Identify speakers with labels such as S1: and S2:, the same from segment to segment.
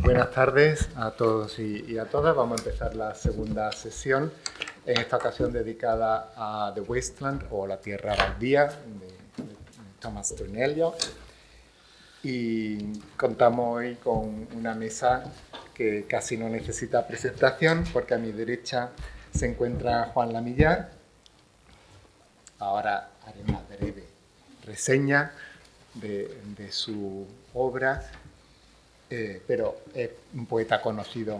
S1: Buenas tardes a todos y a todas. Vamos a empezar la segunda sesión, en esta ocasión dedicada a The Wasteland o La Tierra Baldía de Thomas Stern Eliot. Y contamos hoy con una mesa que casi no necesita presentación, porque a mi derecha se encuentra Juan Lamillar. Ahora haré una breve reseña de su obra, pero es un poeta conocido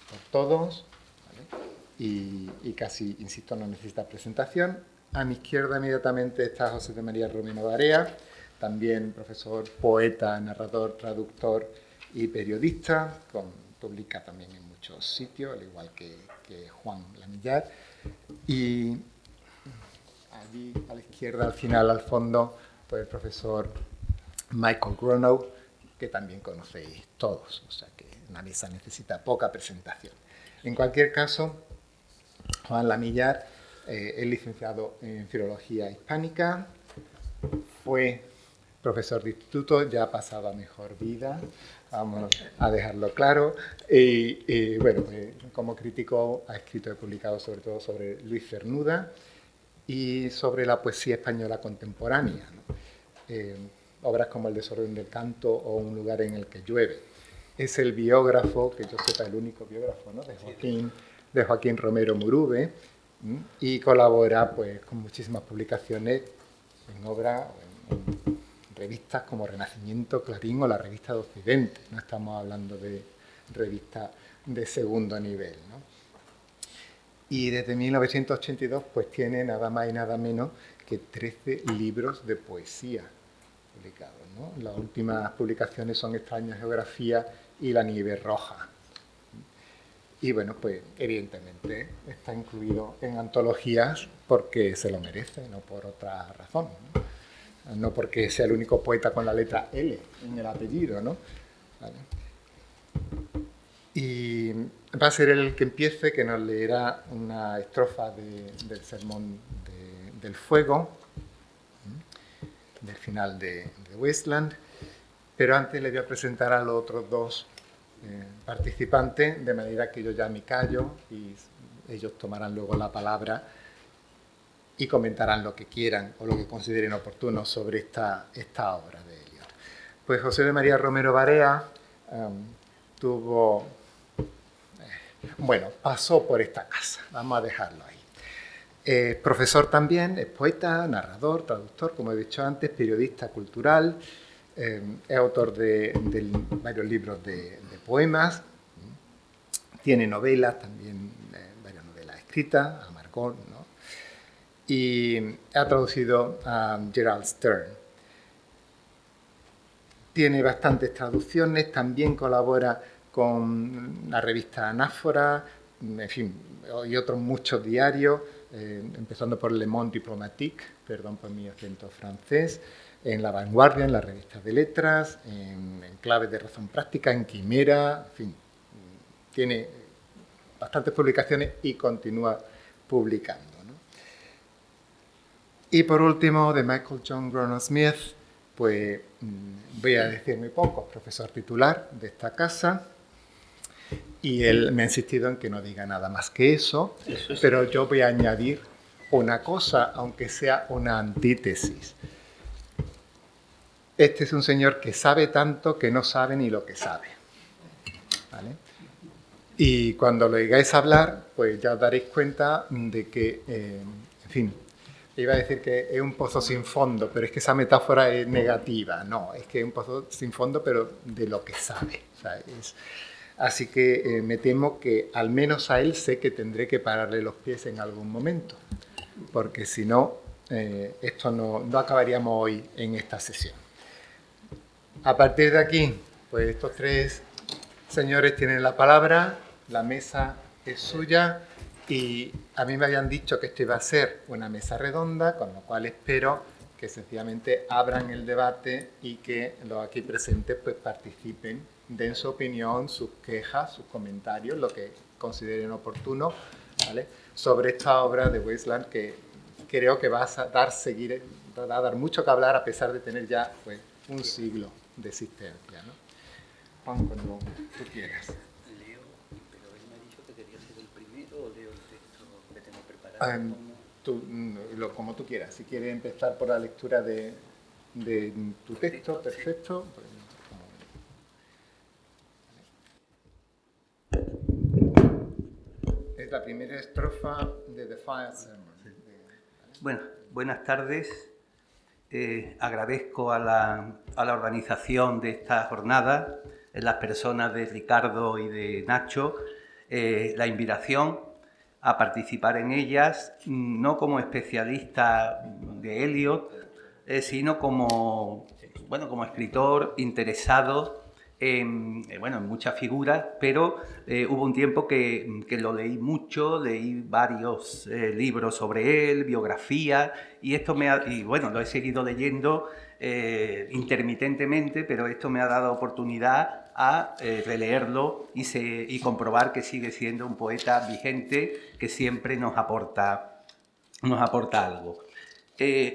S1: por todos, ¿vale? y casi, insisto, no necesita presentación. A mi izquierda inmediatamente está José de María Romero Barea, también profesor, poeta, narrador, traductor y periodista, publica también en muchos sitios, al igual que Juan Lamillar. Y allí a la izquierda, al final, al fondo, pues el profesor Michael Gronow, que también conocéis todos, o sea que una mesa necesita poca presentación. En cualquier caso, Juan Lamillar es licenciado en Filología Hispánica, fue profesor de instituto, ya ha pasado a mejor vida, vamos a dejarlo claro, y bueno, como crítico ha escrito y publicado sobre todo sobre Luis Cernuda y sobre la poesía española contemporánea, ¿no? Obras como El desorden del canto o Un lugar en el que llueve. Es el biógrafo, que yo sepa el único biógrafo, ¿no?, de Joaquín Romero Murube, y colabora pues, con muchísimas publicaciones en obras, en revistas como Renacimiento, Clarín o la Revista de Occidente. No estamos hablando de revistas de segundo nivel, ¿no? Y desde 1982 pues tiene nada más y nada menos que 13 libros de poesía publicados, ¿no? Las últimas publicaciones son Extraña Geografía y La Nieve Roja. Y bueno, pues evidentemente está incluido en antologías porque se lo merece, no por otra razón, ¿no? No porque sea el único poeta con la letra L en el apellido, ¿no? ¿Vale? Y va a ser él el que empiece, que nos leerá una estrofa del Sermón del Fuego, del final de Wasteland, pero antes le voy a presentar a los otros dos participantes, de manera que yo ya me callo y ellos tomarán luego la palabra y comentarán lo que quieran o lo que consideren oportuno sobre esta obra de Eliot. Pues José de María Romero Barea pasó por esta casa, vamos a dejarlo ahí. Es profesor también, es poeta, narrador, traductor, como he dicho antes, periodista cultural, es autor de varios libros de poemas, tiene novelas, también varias novelas escritas, Amargón, ¿no? Y ha traducido a Gerald Stern. Tiene bastantes traducciones, también colabora con la revista Anáfora, en fin, y otros muchos diarios, empezando por Le Monde Diplomatique, perdón por mi acento francés, en La Vanguardia, en la revista de letras, en Claves de Razón Práctica, en Quimera, en fin, tiene bastantes publicaciones y continúa publicando, ¿no? Y por último, de Michael John Gronow Smith, pues voy a decir muy poco, profesor titular de esta casa, y él me ha insistido en que no diga nada más que eso, pero yo voy a añadir una cosa, aunque sea una antítesis. Este es un señor que sabe tanto que no sabe ni lo que sabe, ¿vale? Y cuando lo oigáis hablar, pues ya os daréis cuenta de que, en fin, iba a decir que es un pozo sin fondo, pero es que esa metáfora es negativa. No, es que es un pozo sin fondo, pero de lo que sabe. O sea, así que me temo que al menos a él sé que tendré que pararle los pies en algún momento, porque si no, esto no acabaríamos hoy en esta sesión. A partir de aquí, pues estos tres señores tienen la palabra, la mesa es suya y a mí me habían dicho que esto iba a ser una mesa redonda, con lo cual espero que sencillamente abran el debate y que los aquí presentes pues participen, den su opinión, sus quejas, sus comentarios, lo que consideren oportuno, ¿vale?, sobre esta obra de Wasteland, que creo que va a dar mucho que hablar a pesar de tener ya pues un siglo de existencia, ¿no? Juan, cuando tú quieras.
S2: Leo, pero él me ha dicho que quería ser el primero o leo el texto que tengo preparado.
S1: Como tú quieras. Si quieres empezar por la lectura de tu texto, perfecto. Pues, es la primera estrofa de The Fire Sermon.
S2: Bueno, buenas tardes. Agradezco a la organización de esta jornada, en las personas de Ricardo y de Nacho, la invitación a participar en ellas, no como especialista de Eliot, sino como escritor interesado en muchas figuras, pero hubo un tiempo que lo leí mucho, leí varios libros sobre él, biografías, y lo he seguido leyendo intermitentemente, pero esto me ha dado oportunidad a releerlo y comprobar que sigue siendo un poeta vigente que siempre nos aporta algo.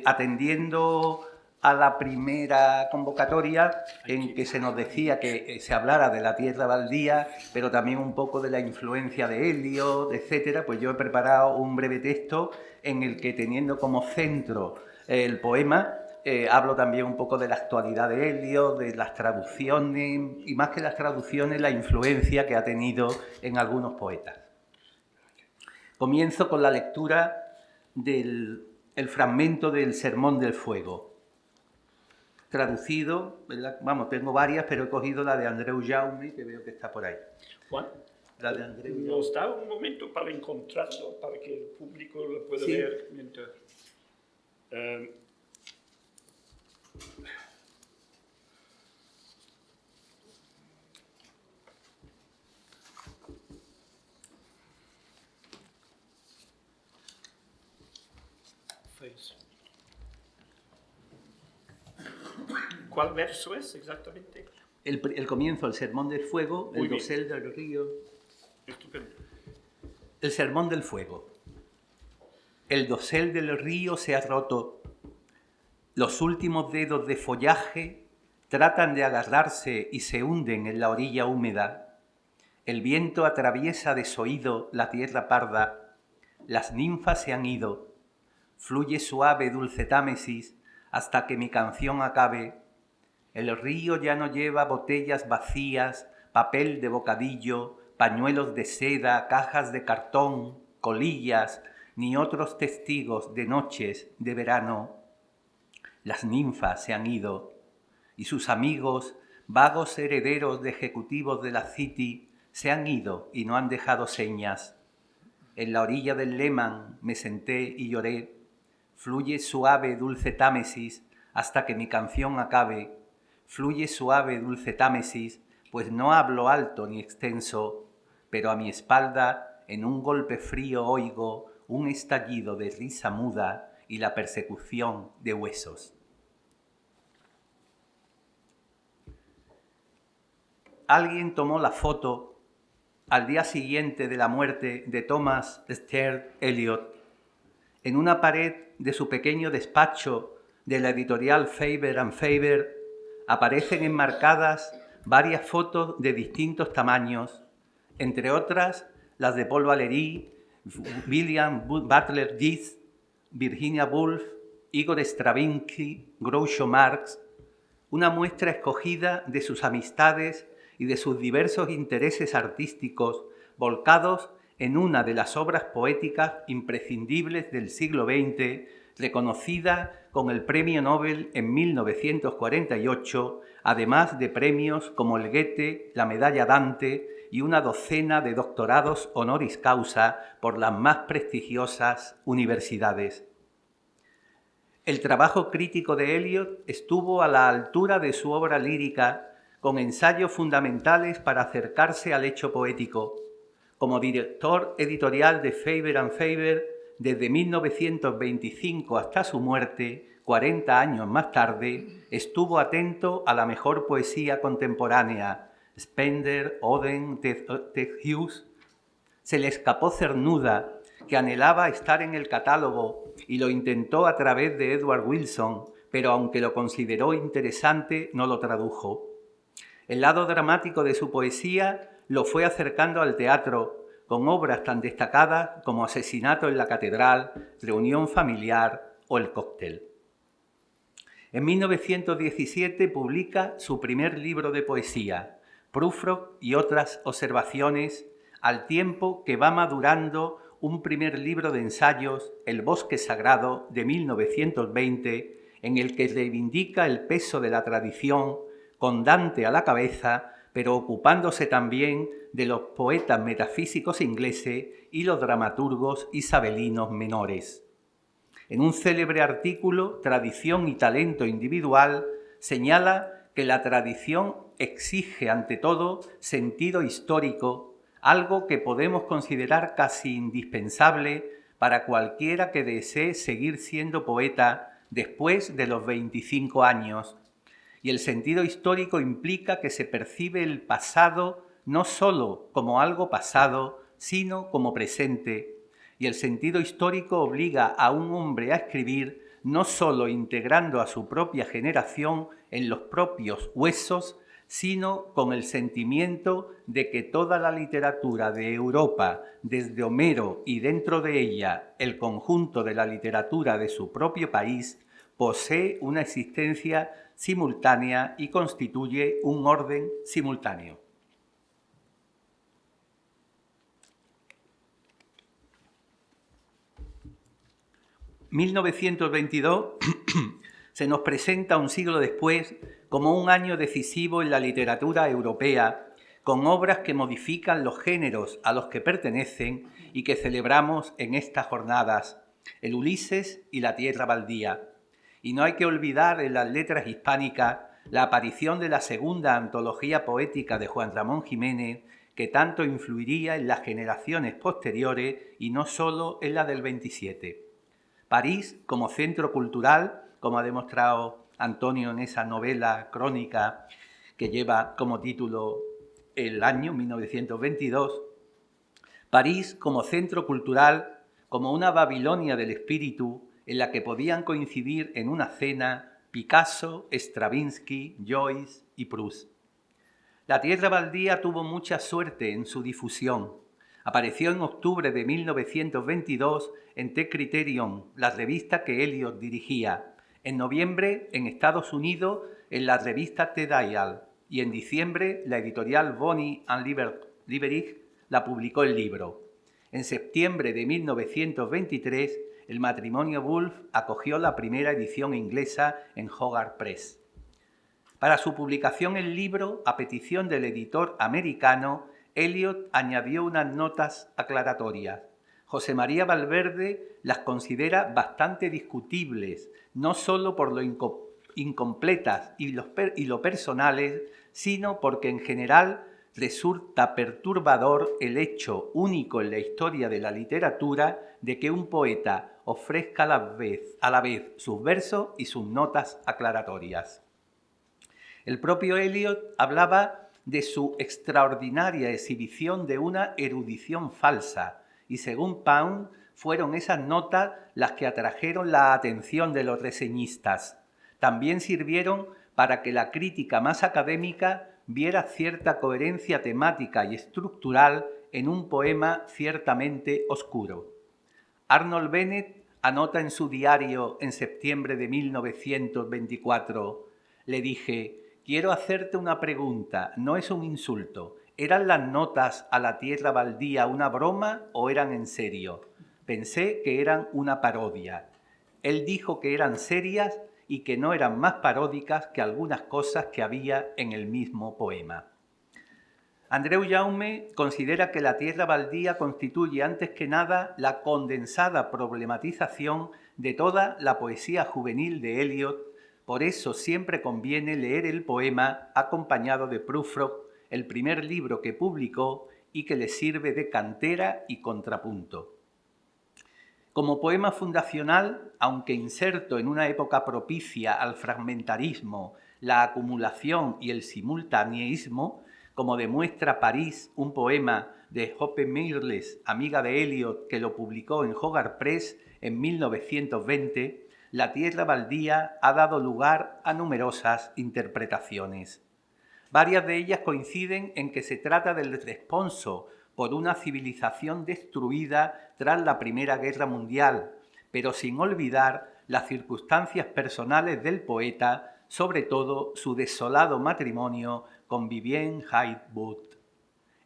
S2: Atendiendo a la primera convocatoria en que se nos decía que se hablara de la tierra baldía, pero también un poco de la influencia de Eliot, etcétera, pues yo he preparado un breve texto en el que, teniendo como centro el poema, hablo también un poco de la actualidad de Eliot, de las traducciones, y más que las traducciones, la influencia que ha tenido en algunos poetas. Comienzo con la lectura del fragmento del Sermón del Fuego. Traducido, ¿verdad? Tengo varias, pero he cogido la de Andreu Jaume, que veo que está por ahí.
S3: Juan,
S2: La de Andreu Jaume.
S3: nos da un momento para encontrarlo, para que el público lo pueda ver mientras... ¿Cuál verso es exactamente?
S2: El comienzo, el Sermón del Fuego, el dosel del río.
S3: Estupendo.
S2: El Sermón del Fuego. El dosel del río se ha roto. Los últimos dedos de follaje tratan de agarrarse y se hunden en la orilla húmeda. El viento atraviesa desoído la tierra parda. Las ninfas se han ido. Fluye suave dulce Támesis hasta que mi canción acabe. El río ya no lleva botellas vacías, papel de bocadillo, pañuelos de seda, cajas de cartón, colillas, ni otros testigos de noches de verano. Las ninfas se han ido, y sus amigos, vagos herederos de ejecutivos de la City, se han ido y no han dejado señas. En la orilla del Lehmann me senté y lloré. Fluye suave, dulce Támesis hasta que mi canción acabe. Fluye suave, dulce Támesis, pues no hablo alto ni extenso, pero a mi espalda, en un golpe frío, oigo un estallido de risa muda y la persecución de huesos. Alguien tomó la foto al día siguiente de la muerte de Thomas Stern Eliot. En una pared de su pequeño despacho de la editorial Faber & Faber aparecen enmarcadas varias fotos de distintos tamaños, entre otras las de Paul Valéry, William Butler Yeats, Virginia Woolf, Igor Stravinsky, Groucho Marx, una muestra escogida de sus amistades y de sus diversos intereses artísticos volcados en una de las obras poéticas imprescindibles del siglo XX, reconocida con el Premio Nobel en 1948, además de premios como el Goethe, la Medalla Dante y una docena de doctorados honoris causa por las más prestigiosas universidades. El trabajo crítico de Eliot estuvo a la altura de su obra lírica, con ensayos fundamentales para acercarse al hecho poético. Como director editorial de Faber & Faber, desde 1925 hasta su muerte, 40 años más tarde, estuvo atento a la mejor poesía contemporánea, Spender, Oden, Ted Hughes. Se le escapó Cernuda, que anhelaba estar en el catálogo y lo intentó a través de Edward Wilson, pero aunque lo consideró interesante, no lo tradujo. El lado dramático de su poesía lo fue acercando al teatro, con obras tan destacadas como Asesinato en la Catedral, Reunión familiar o El cóctel. En 1917 publica su primer libro de poesía, Prufrock y otras observaciones, al tiempo que va madurando un primer libro de ensayos, El bosque sagrado, de 1920, en el que reivindica el peso de la tradición, con Dante a la cabeza, pero ocupándose también de los poetas metafísicos ingleses y los dramaturgos isabelinos menores. En un célebre artículo, Tradición y talento individual, señala que la tradición exige ante todo sentido histórico, algo que podemos considerar casi indispensable para cualquiera que desee seguir siendo poeta después de los 25 años. Y el sentido histórico implica que se percibe el pasado no solo como algo pasado, sino como presente. Y el sentido histórico obliga a un hombre a escribir no solo integrando a su propia generación en los propios huesos, sino con el sentimiento de que toda la literatura de Europa, desde Homero y dentro de ella el conjunto de la literatura de su propio país, posee una existencia simultánea y constituye un orden simultáneo. ...1922 se nos presenta un siglo después como un año decisivo en la literatura europea, con obras que modifican los géneros a los que pertenecen y que celebramos en estas jornadas, el Ulises y la Tierra Baldía. Y no hay que olvidar en las letras hispánicas la aparición de la segunda antología poética de Juan Ramón Jiménez, que tanto influiría en las generaciones posteriores y no solo en la del 27. París como centro cultural, como ha demostrado Antonio en esa novela crónica que lleva como título el año 1922, París como centro cultural, como una Babilonia del espíritu en la que podían coincidir en una cena Picasso, Stravinsky, Joyce y Proust. La Tierra Baldía tuvo mucha suerte en su difusión. Apareció en octubre de 1922 en The Criterion, la revista que Eliot dirigía, en noviembre en Estados Unidos en la revista The Dial y en diciembre la editorial Bonney and Liebig la publicó el libro. En septiembre de 1923 el matrimonio Woolf acogió la primera edición inglesa en Hogarth Press. Para su publicación el libro, a petición del editor americano, Eliot añadió unas notas aclaratorias. José María Valverde las considera bastante discutibles, no solo por lo incompletas y lo personales, sino porque en general resulta perturbador el hecho único en la historia de la literatura de que un poeta ofrezca a la vez sus versos y sus notas aclaratorias. El propio Eliot hablaba de su extraordinaria exhibición de una erudición falsa y, según Pound, fueron esas notas las que atrajeron la atención de los reseñistas. También sirvieron para que la crítica más académica viera cierta coherencia temática y estructural en un poema ciertamente oscuro. Arnold Bennett anota en su diario en septiembre de 1924, le dije: quiero hacerte una pregunta, no es un insulto. ¿Eran las notas a la Tierra Baldía una broma o eran en serio? Pensé que eran una parodia. Él dijo que eran serias y que no eran más paródicas que algunas cosas que había en el mismo poema. Andreu Jaume considera que la Tierra Baldía constituye antes que nada la condensada problematización de toda la poesía juvenil de Eliot. Por eso siempre conviene leer el poema acompañado de Prufrock, el primer libro que publicó y que le sirve de cantera y contrapunto. Como poema fundacional, aunque inserto en una época propicia al fragmentarismo, la acumulación y el simultaneísmo, como demuestra París, un poema de Hope Mirles, amiga de Eliot, que lo publicó en Hogarth Press en 1920, la Tierra Baldía ha dado lugar a numerosas interpretaciones. Varias de ellas coinciden en que se trata del responso por una civilización destruida tras la Primera Guerra Mundial, pero sin olvidar las circunstancias personales del poeta, sobre todo su desolado matrimonio con Vivienne Hyde Wood.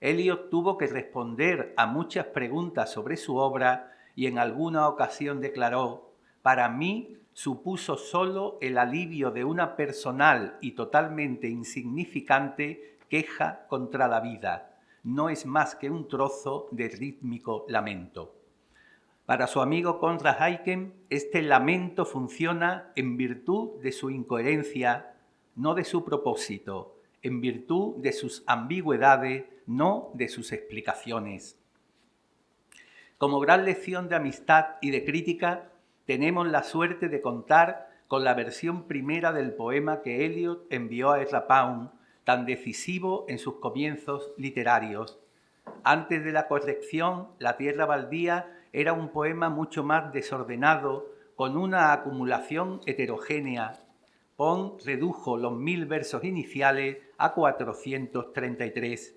S2: Eliot tuvo que responder a muchas preguntas sobre su obra y en alguna ocasión declaró: «Para mí supuso solo el alivio de una personal y totalmente insignificante queja contra la vida. No es más que un trozo de rítmico lamento». Para su amigo Conrad Aiken, este lamento funciona en virtud de su incoherencia, no de su propósito, en virtud de sus ambigüedades, no de sus explicaciones. Como gran lección de amistad y de crítica, tenemos la suerte de contar con la versión primera del poema que Eliot envió a Ezra Pound, tan decisivo en sus comienzos literarios. Antes de la corrección, La tierra baldía era un poema mucho más desordenado, con una acumulación heterogénea. Pound redujo los 1000 versos iniciales a 433.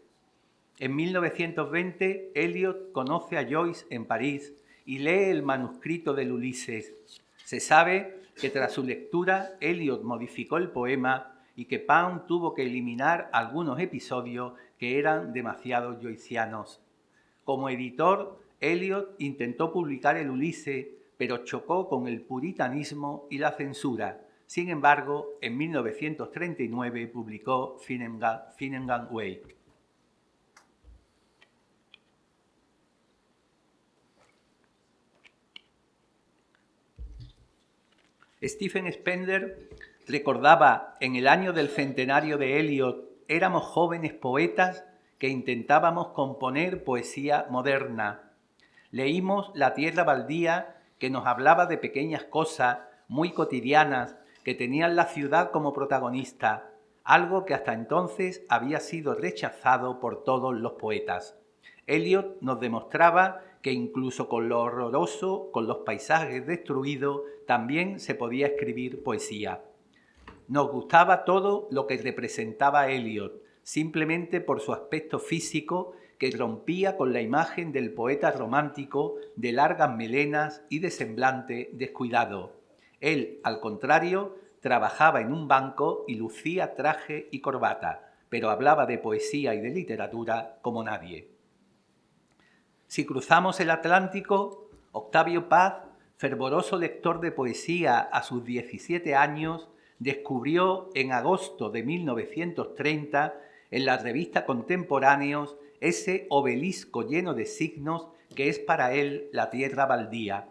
S2: En 1920, Eliot conoce a Joyce en París y lee el manuscrito del Ulises. Se sabe que tras su lectura, Eliot modificó el poema y que Pound tuvo que eliminar algunos episodios que eran demasiado joycianos. Como editor, Eliot intentó publicar el Ulises, pero chocó con el puritanismo y la censura. Sin embargo, en 1939 publicó Finnegan Wake. Stephen Spender recordaba: en el año del centenario de Eliot, éramos jóvenes poetas que intentábamos componer poesía moderna. Leímos La tierra baldía, que nos hablaba de pequeñas cosas muy cotidianas que tenían la ciudad como protagonista, algo que hasta entonces había sido rechazado por todos los poetas. Eliot nos demostraba que incluso con lo horroroso, con los paisajes destruidos, también se podía escribir poesía. Nos gustaba todo lo que representaba Eliot, simplemente por su aspecto físico que rompía con la imagen del poeta romántico de largas melenas y de semblante descuidado. Él, al contrario, trabajaba en un banco y lucía traje y corbata, pero hablaba de poesía y de literatura como nadie. Si cruzamos el Atlántico, Octavio Paz, fervoroso lector de poesía a sus 17 años, descubrió en agosto de 1930 en la revista Contemporáneos ese obelisco lleno de signos que es para él la tierra baldía.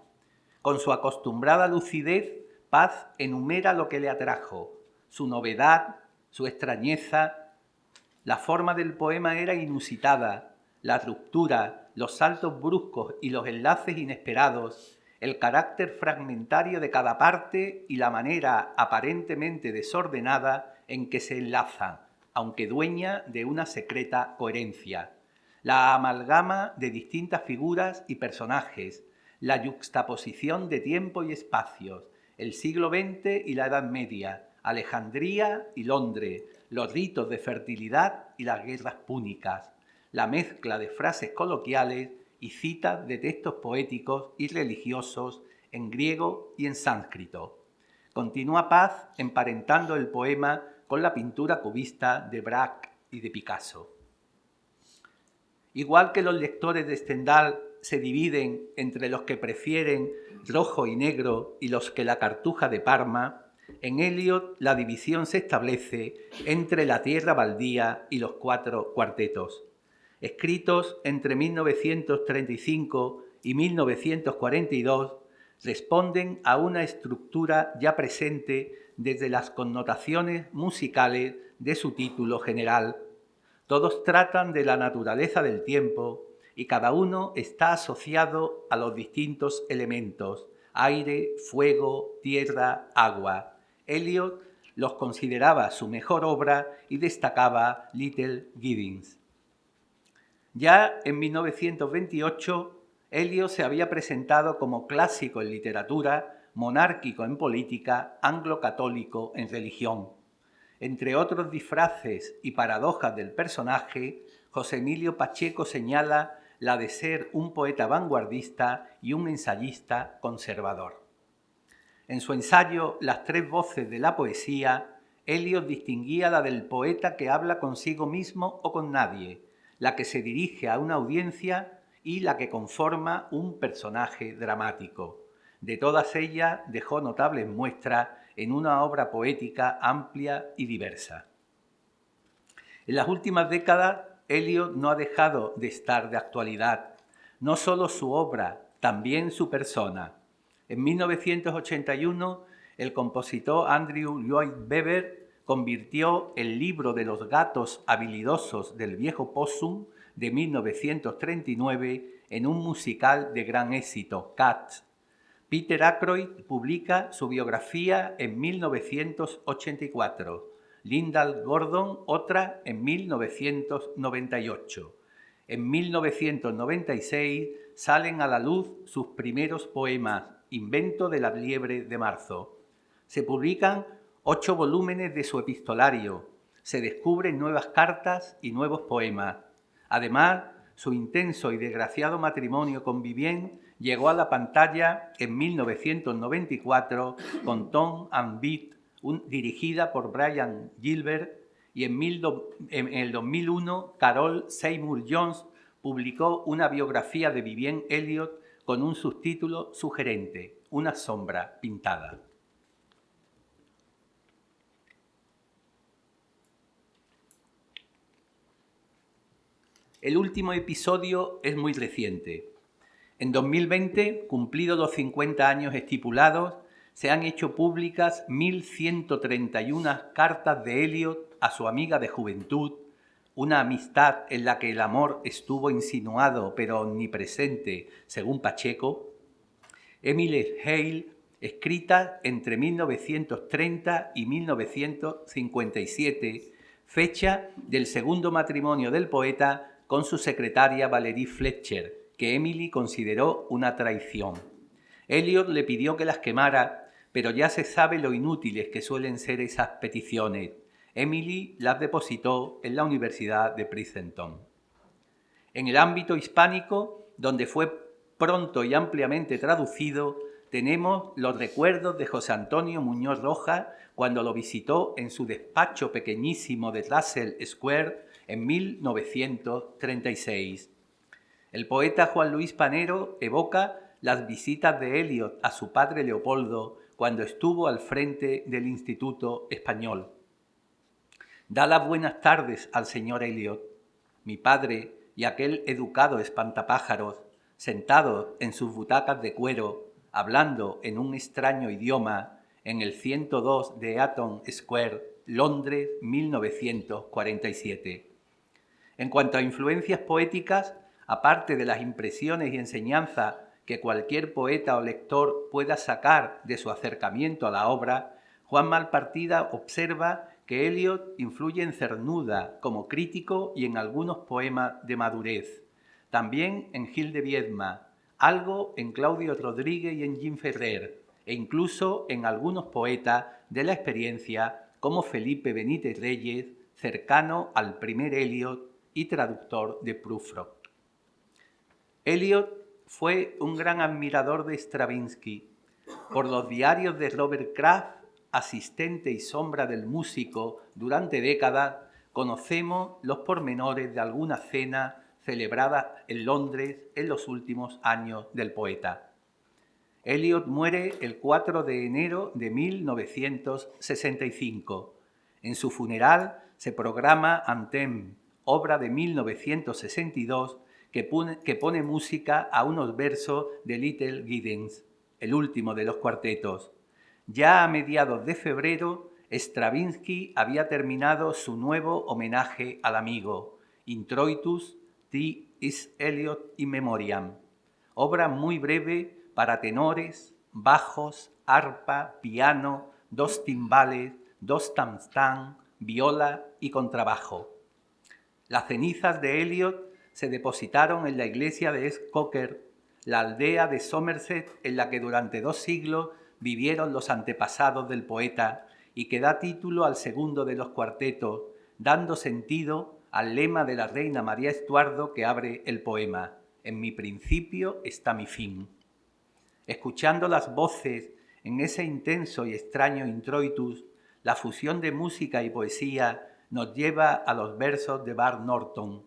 S2: Con su acostumbrada lucidez, Paz enumera lo que le atrajo: su novedad, su extrañeza. La forma del poema era inusitada, la ruptura, los saltos bruscos y los enlaces inesperados, el carácter fragmentario de cada parte y la manera aparentemente desordenada en que se enlazan, aunque dueña de una secreta coherencia. La amalgama de distintas figuras y personajes, la yuxtaposición de tiempo y espacios, el siglo XX y la Edad Media, Alejandría y Londres, los ritos de fertilidad y las guerras púnicas, la mezcla de frases coloquiales y citas de textos poéticos y religiosos en griego y en sánscrito. Continúa Paz emparentando el poema con la pintura cubista de Braque y de Picasso. Igual que los lectores de Stendhal se dividen entre los que prefieren rojo y negro y los que la cartuja de Parma, en Eliot la división se establece entre La tierra baldía y los 4 cuartetos. Escritos entre 1935 y 1942, responden a una estructura ya presente desde las connotaciones musicales de su título general. Todos tratan de la naturaleza del tiempo y cada uno está asociado a los distintos elementos: aire, fuego, tierra, agua. Eliot los consideraba su mejor obra y destacaba Little Giddings. Ya en 1928, Eliot se había presentado como clásico en literatura, monárquico en política, anglo-católico en religión. Entre otros disfraces y paradojas del personaje, José Emilio Pacheco señala la de ser un poeta vanguardista y un ensayista conservador. En su ensayo Las tres voces de la poesía, Eliot distinguía la del poeta que habla consigo mismo o con nadie, la que se dirige a una audiencia y la que conforma un personaje dramático. De todas ellas dejó notables muestras en una obra poética amplia y diversa. En las últimas décadas, Eliot no ha dejado de estar de actualidad. No solo su obra, también su persona. En 1981, el compositor Andrew Lloyd Webber convirtió el libro de los gatos habilidosos del viejo Possum de 1939 en un musical de gran éxito, Cats. Peter Ackroyd publica su biografía en 1984, Lyndall Gordon otra en 1998. En 1996 salen a la luz sus primeros poemas, Invento de la liebre de marzo. Se publican 8 volúmenes de su epistolario, se descubren nuevas cartas y nuevos poemas. Además, su intenso y desgraciado matrimonio con Vivienne llegó a la pantalla en 1994 con Tom and Beat, dirigida por Brian Gilbert, y en el 2001 Carol Seymour Jones publicó una biografía de Vivienne Eliot con un subtítulo sugerente, Una sombra pintada. El último episodio es muy reciente. En 2020, cumplidos los 50 años estipulados, se han hecho públicas 1.131 cartas de Eliot a su amiga de juventud, una amistad en la que el amor estuvo insinuado pero omnipresente, según Pacheco, Emily Hale, escrita entre 1930 y 1957, fecha del segundo matrimonio del poeta con su secretaria Valerie Fletcher, que Emily consideró una traición. Eliot le pidió que las quemara, pero ya se sabe lo inútiles que suelen ser esas peticiones. Emily las depositó en la Universidad de Princeton. En el ámbito hispánico, donde fue pronto y ampliamente traducido, tenemos los recuerdos de José Antonio Muñoz Rojas cuando lo visitó en su despacho pequeñísimo de Russell Square en 1936. El poeta Juan Luis Panero evoca las visitas de Eliot a su padre Leopoldo cuando estuvo al frente del Instituto Español. Da las buenas tardes al señor Eliot, mi padre y aquel educado espantapájaros, sentados en sus butacas de cuero, hablando en un extraño idioma, en el 102 de Eaton Square, Londres, 1947. En cuanto a influencias poéticas, aparte de las impresiones y enseñanzas que cualquier poeta o lector pueda sacar de su acercamiento a la obra, Juan Malpartida observa que Eliot influye en Cernuda como crítico y en algunos poemas de madurez. También en Gil de Viedma, algo en Claudio Rodríguez y en Jim Ferrer, e incluso en algunos poetas de la experiencia como Felipe Benítez Reyes, cercano al primer Eliot y traductor de Prufrock. Eliot fue un gran admirador de Stravinsky. Por los diarios de Robert Kraft, asistente y sombra del músico durante décadas, conocemos los pormenores de alguna cena celebrada en Londres en los últimos años del poeta. Eliot muere el 4 de enero de 1965. En su funeral se programa Anthem, obra de 1962, que pone música a unos versos de Little Giddens, el último de los cuartetos. Ya a mediados de febrero, Stravinsky había terminado su nuevo homenaje al amigo, Introitus T.S. Eliot in Memoriam, obra muy breve para tenores, bajos, arpa, piano, 2 timbales, 2 tam-tam, viola y contrabajo. Las cenizas de Eliot se depositaron en la iglesia de East Coker, la aldea de Somerset en la que durante 2 siglos vivieron los antepasados del poeta y que da título al segundo de los cuartetos, dando sentido al lema de la reina María Estuardo que abre el poema: en mi principio está mi fin. Escuchando las voces en ese intenso y extraño introitus, la fusión de música y poesía nos lleva a los versos de Bart Norton.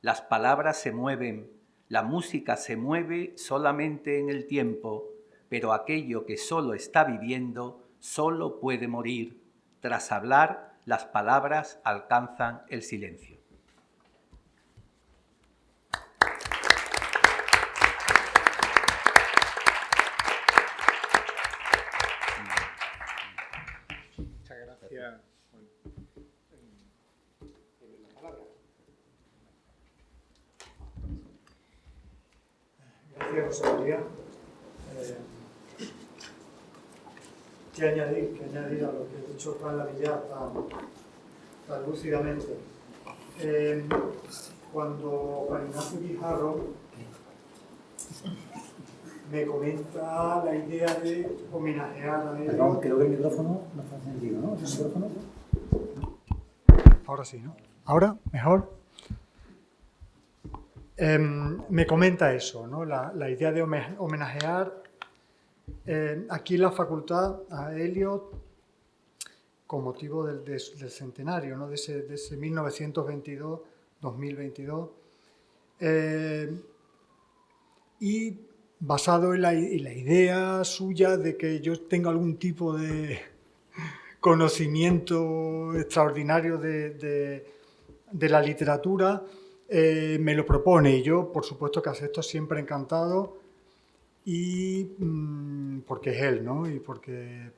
S2: Las palabras se mueven, la música se mueve solamente en el tiempo, pero aquello que solo está viviendo solo puede morir. Tras hablar, las palabras alcanzan el silencio.
S1: Muchas gracias.
S4: Gracias, José María. ¿Qué añadir a lo que ha dicho Juan Lavillar tan lúcidamente? Cuando Juan Ignacio Guijarro me comenta la idea de homenajear a él.
S5: Perdón, creo que el micrófono no está encendido, ¿no? ¿El micrófono?
S4: Ahora sí, ¿no? ¿Ahora? ¿Mejor? Me comenta eso, ¿no? La idea de homenajear aquí en la facultad a Eliot con motivo del centenario, ¿no? de ese 1922-2022. Y basado en la idea suya de que yo tenga algún tipo de conocimiento extraordinario de la literatura, me lo propone, y yo por supuesto que acepto siempre encantado, y porque es él, ¿no? Y porque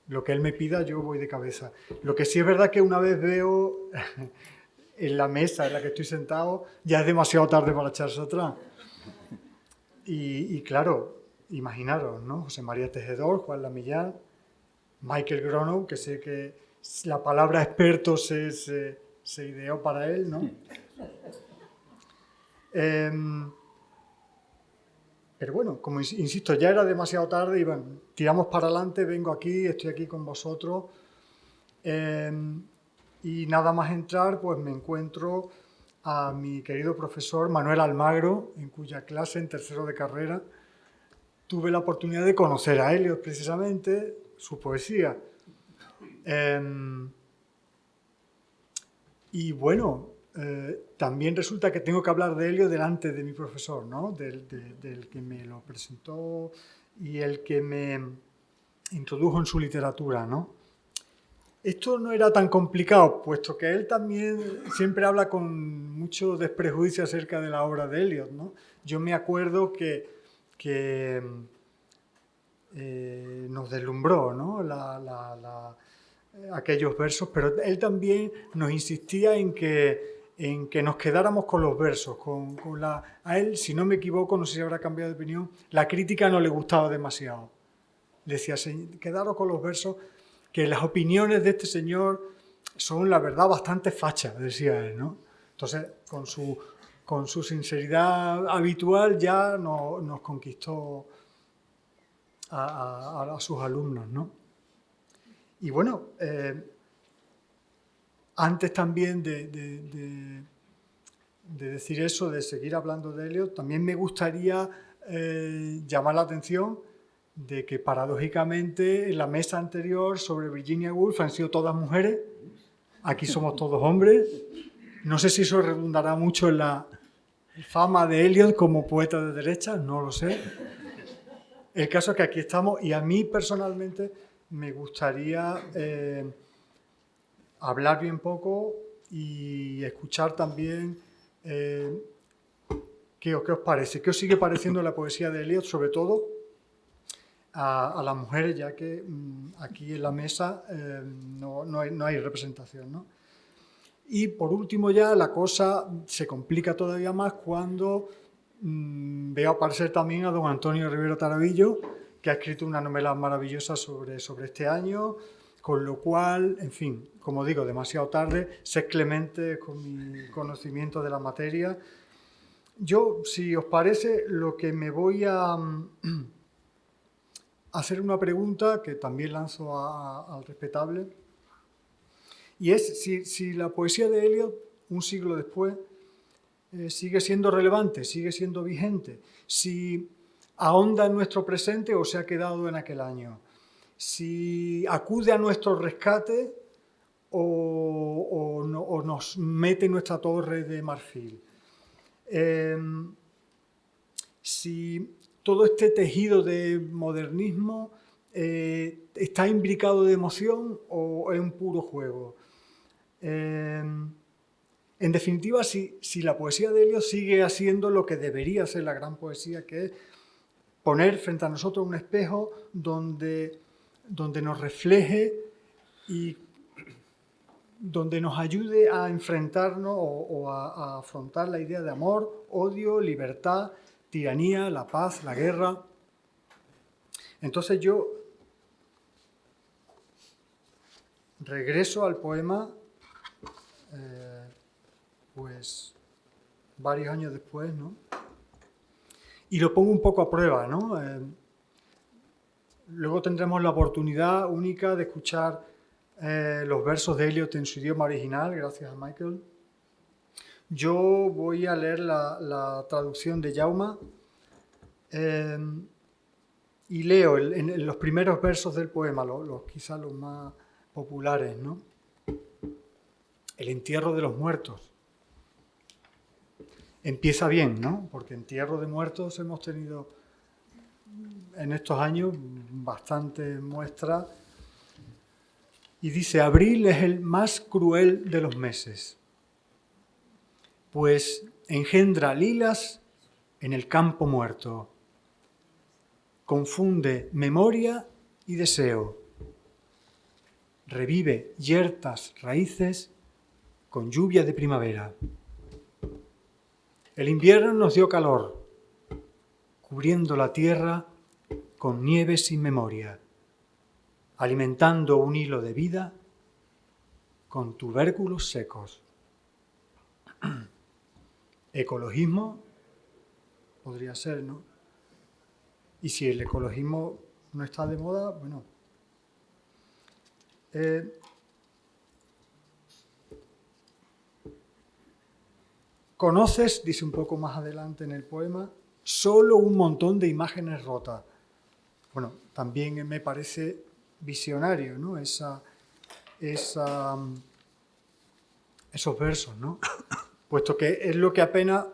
S4: lo que él me pida yo voy de cabeza. Lo que sí es verdad que una vez veo en la mesa en la que estoy sentado, ya es demasiado tarde para echarse atrás. Y claro, imaginaros, ¿no? José María Tejedor, Juan Lamillán, Michael Gronow, que sé que la palabra experto se ideó para él, ¿no? Pero bueno, como insisto, ya era demasiado tarde y bueno, tiramos para adelante, vengo aquí, estoy aquí con vosotros. Y nada más entrar, pues me encuentro a mi querido profesor Manuel Almagro, en cuya clase, en tercero de carrera, tuve la oportunidad de conocer a Eliot precisamente, su poesía. Y bueno, también resulta que tengo que hablar de Eliot delante de mi profesor, ¿no? Del que me lo presentó y el que me introdujo en su literatura, ¿no? Esto no era tan complicado, puesto que él también siempre habla con mucho desprejuicio acerca de la obra de Eliot, ¿no? Yo me acuerdo que nos deslumbró, ¿no? Aquellos versos, pero él también nos insistía en que nos quedáramos con los versos. A él, si no me equivoco, no sé si habrá cambiado de opinión, la crítica no le gustaba demasiado. Decía, quedaros con los versos, que las opiniones de este señor son, la verdad, bastante fachas, decía él, ¿no? Entonces, con su sinceridad habitual ya nos conquistó a sus alumnos, ¿no? Y bueno, antes también de decir eso, de seguir hablando de Eliot, también me gustaría llamar la atención de que paradójicamente en la mesa anterior sobre Virginia Woolf han sido todas mujeres, aquí somos todos hombres. No sé si eso redundará mucho en la fama de Eliot como poeta de derecha, no lo sé. El caso es que aquí estamos y a mí personalmente me gustaría hablar bien poco y escuchar también qué os parece, qué os sigue pareciendo la poesía de Eliot, sobre todo a las mujeres, ya que aquí en la mesa no hay representación, ¿no? Y por último ya la cosa se complica todavía más cuando veo aparecer también a don Antonio Rivero Tarabillo, que ha escrito una novela maravillosa sobre este año, con lo cual, en fin, como digo, demasiado tarde, sé clemente con mi conocimiento de la materia. Yo, si os parece, lo que me voy a hacer una pregunta que también lanzo al respetable, y es si la poesía de Eliot, un siglo después, sigue siendo relevante, sigue siendo vigente, si ahonda en nuestro presente o se ha quedado en aquel año, si acude a nuestro rescate o nos mete en nuestra torre de marfil. Si todo este tejido de modernismo está imbricado de emoción o es un puro juego. En definitiva, si la poesía de Eliot sigue haciendo lo que debería ser la gran poesía, que es poner frente a nosotros un espejo donde nos refleje y donde nos ayude a enfrentarnos o a afrontar la idea de amor, odio, libertad, tiranía, la paz, la guerra. Entonces yo regreso al poema, pues varios años después, ¿no? Y lo pongo un poco a prueba, ¿no? Luego tendremos la oportunidad única de escuchar los versos de Eliot en su idioma original, gracias a Michael. Yo voy a leer la traducción de Jaume y leo en los primeros versos del poema, quizás los más populares, ¿no? El entierro de los muertos. Empieza bien, ¿no? Porque entierro de muertos hemos tenido en estos años bastante muestras. Y dice, abril es el más cruel de los meses, pues engendra lilas en el campo muerto, confunde memoria y deseo, revive yertas raíces con lluvia de primavera. El invierno nos dio calor, cubriendo la tierra con nieve sin memoria, alimentando un hilo de vida con tubérculos secos. Ecologismo podría ser, ¿no? Y si el ecologismo no está de moda, bueno. Conoces, dice un poco más adelante en el poema, solo un montón de imágenes rotas. Bueno, también me parece visionario, ¿no? Esos versos, ¿no? Puesto que es lo que apenas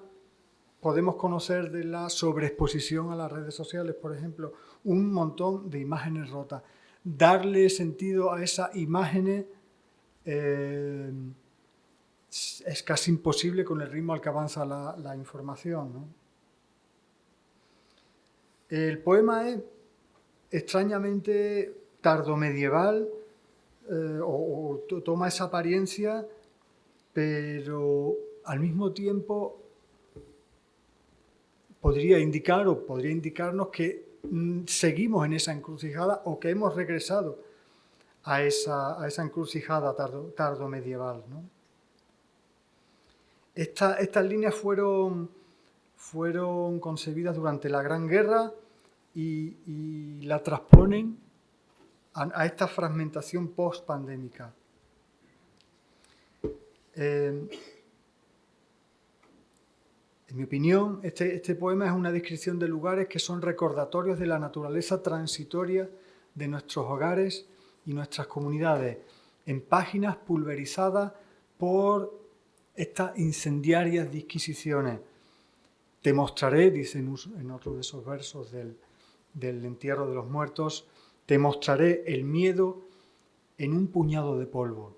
S4: podemos conocer de la sobreexposición a las redes sociales, por ejemplo, un montón de imágenes rotas. Darle sentido a esas imágenes es casi imposible con el ritmo al que avanza la información, ¿no? El poema es extrañamente tardomedieval, o toma esa apariencia, pero al mismo tiempo podría indicarnos que seguimos en esa encrucijada o que hemos regresado a esa encrucijada tardomedieval, ¿no? Estas líneas fueron concebidas durante la Gran Guerra y la transponen a esta fragmentación post-pandémica. En mi opinión, este poema es una descripción de lugares que son recordatorios de la naturaleza transitoria de nuestros hogares y nuestras comunidades, en páginas pulverizadas por estas incendiarias disquisiciones. Te mostraré, dice en otro de esos versos del entierro de los muertos, te mostraré el miedo en un puñado de polvo.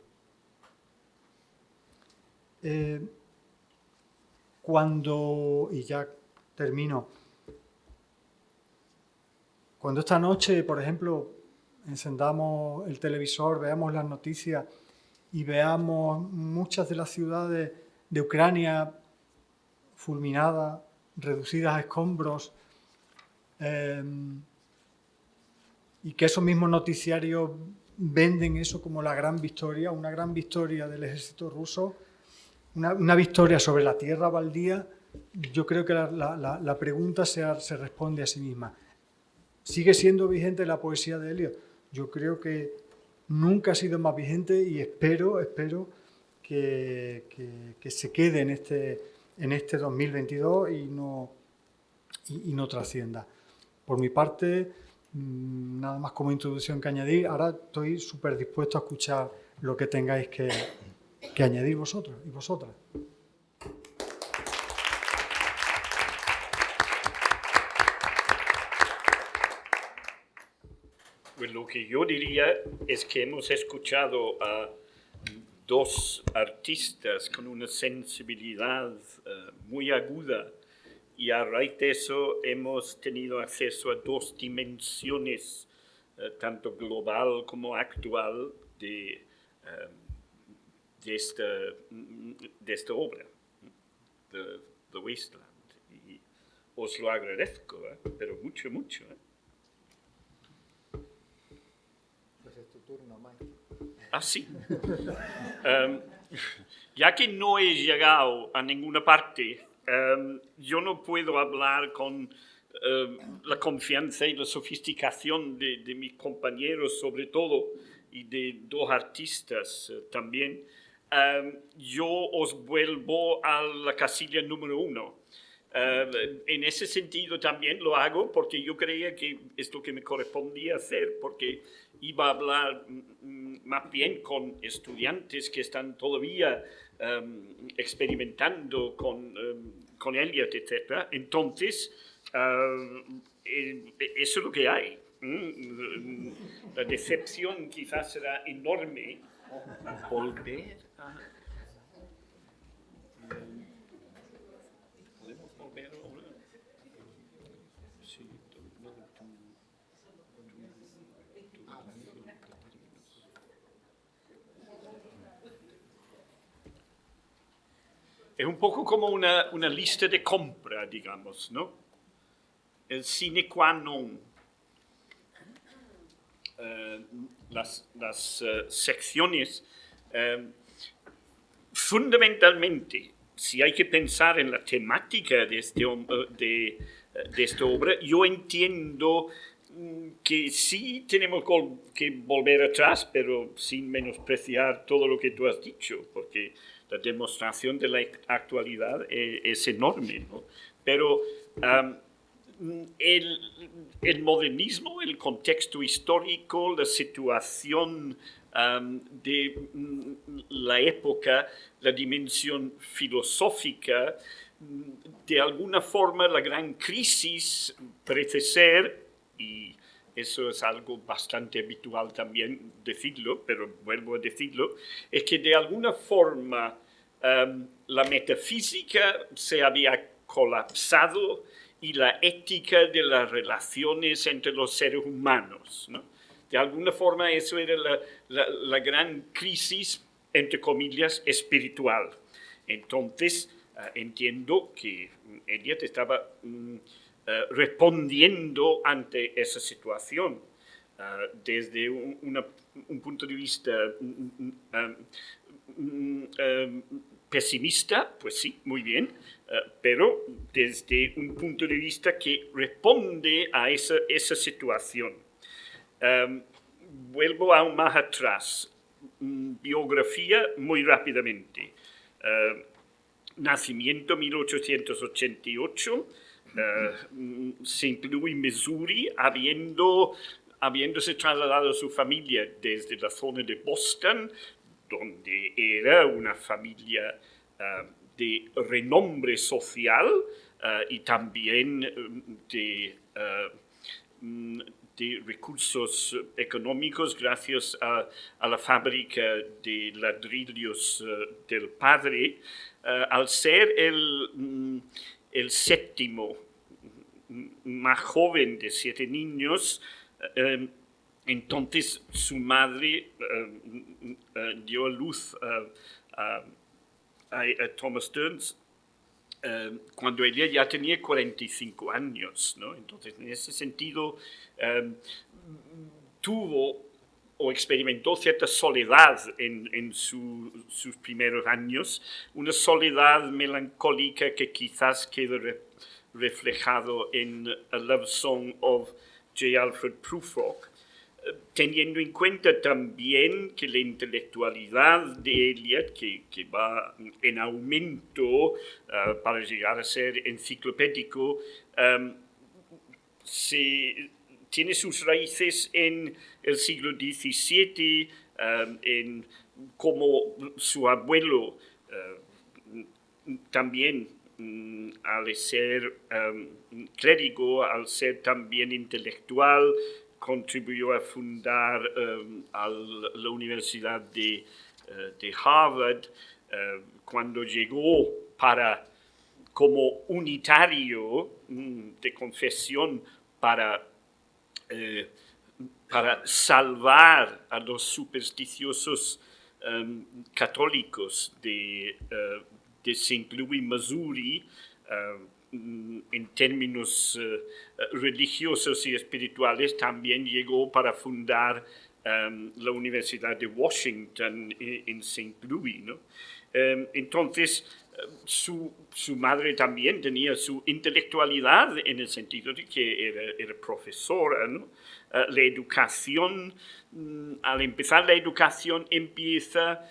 S4: Y ya termino, cuando esta noche, por ejemplo, encendamos el televisor, veamos las noticias y veamos muchas de las ciudades de Ucrania fulminadas, reducidas a escombros, y que esos mismos noticiarios venden eso como la gran victoria, una gran victoria del ejército ruso, una victoria sobre la tierra baldía. Yo creo que la pregunta se responde a sí misma. ¿Sigue siendo vigente la poesía de Eliot? Yo creo que nunca ha sido más vigente y espero que se quede en este 2022 y no trascienda. Por mi parte, nada más como introducción que añadir. Ahora estoy súper dispuesto a escuchar lo que tengáis que añadir vosotros y vosotras.
S3: Pues lo que yo diría es que hemos escuchado a dos artistas con una sensibilidad muy aguda y a raíz de eso hemos tenido acceso a dos dimensiones, tanto global como actual, de esta obra, The Wasteland. Y os lo agradezco, pero mucho, mucho.
S1: Pues es tu turno, Mike.
S3: Ah, sí. Ya que no he llegado a ninguna parte, yo no puedo hablar con la confianza y la sofisticación de mis compañeros, sobre todo, y de dos artistas también. Yo os vuelvo a la casilla número 1. En ese sentido también lo hago porque yo creía que es lo que me correspondía hacer, porque iba a hablar más bien con estudiantes que están todavía experimentando con Eliot, etc. Entonces, eso es lo que hay. La decepción quizás será enorme. Volver a... ¿Podemos volver ahora? Sí, es un poco como una lista de compra, digamos, ¿no? El sine qua non. Las secciones, fundamentalmente, si hay que pensar en la temática de esta obra, yo entiendo que sí tenemos que volver atrás, pero sin menospreciar todo lo que tú has dicho, porque la demostración de la actualidad es enorme, ¿no? Pero el modernismo, el contexto histórico, la situación de la época, la dimensión filosófica, de alguna forma la gran crisis parece ser, y eso es algo bastante habitual también decirlo, pero vuelvo a decirlo, es que de alguna forma la metafísica se había colapsado y la ética de las relaciones entre los seres humanos, ¿no? De alguna forma eso era la gran crisis, entre comillas, espiritual. Entonces, entiendo que Eliot estaba respondiendo ante esa situación desde un punto de vista pesimista, pues sí, muy bien, pero desde un punto de vista que responde a esa situación. Vuelvo aún más atrás. Biografía muy rápidamente. Nacimiento 1888, St. Louis, Missouri, habiéndose trasladado su familia desde la zona de Boston, donde era una familia de renombre social y también de recursos económicos gracias a la fábrica de ladrillos del padre, al ser el séptimo más joven de 7 niños, entonces su madre dio a luz a Thomas Stearns cuando ella ya tenía 45 años, ¿no? Entonces, en ese sentido, tuvo o experimentó cierta soledad en sus primeros años, una soledad melancólica que quizás queda reflejado en A Love Song of J. Alfred Prufrock, teniendo en cuenta también que la intelectualidad de Eliot, que va en aumento para llegar a ser enciclopédico, tiene sus raíces en el siglo XVII, como su abuelo también, al ser clérigo, al ser también intelectual, contribuyó a fundar la Universidad de Harvard. Cuando llegó como unitario de confesión para salvar a los supersticiosos católicos de St. Louis, Missouri, en términos religiosos y espirituales, también llegó para fundar la Universidad de Washington en St. Louis, ¿no? Entonces, su madre también tenía su intelectualidad en el sentido de que era profesora, ¿no? La educación, al empezar la educación empieza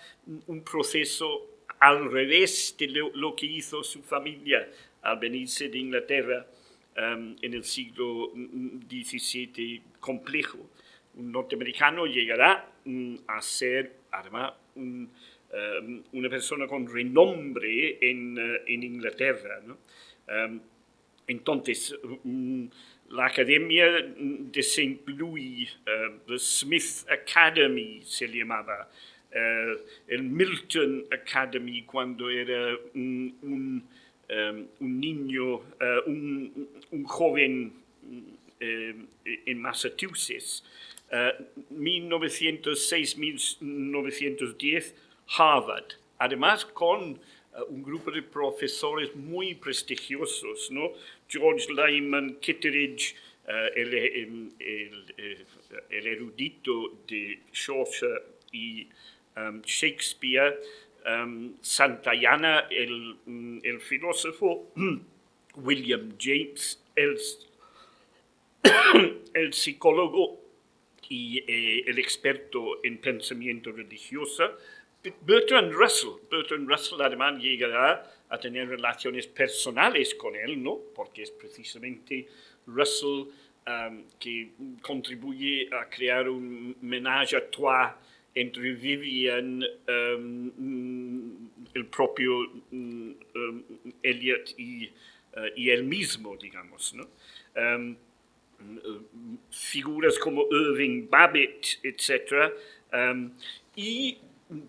S3: un proceso al revés de lo que hizo su familia al venirse de Inglaterra en el siglo XVII complejo. Un norteamericano llegará a ser, además, una persona con renombre en Inglaterra, ¿no? Entonces, la Academia de St. Louis, the Smith Academy se llamaba, el Milton Academy cuando era un niño, un joven en Massachusetts. 1906-1910, Harvard, además con un grupo de profesores muy prestigiosos, ¿no? George Lyman, Kitteridge, el erudito de Chaucer y Shakespeare, Santayana, el filósofo, William James, el psicólogo y el experto en pensamiento religioso, Bertrand Russell además llegará a tener relaciones personales con él, ¿no? Porque es precisamente Russell que contribuye a crear un ménage à trois entre Vivian, el propio Eliot y él mismo, digamos, ¿no? Figuras como Irving Babbitt, etc. Y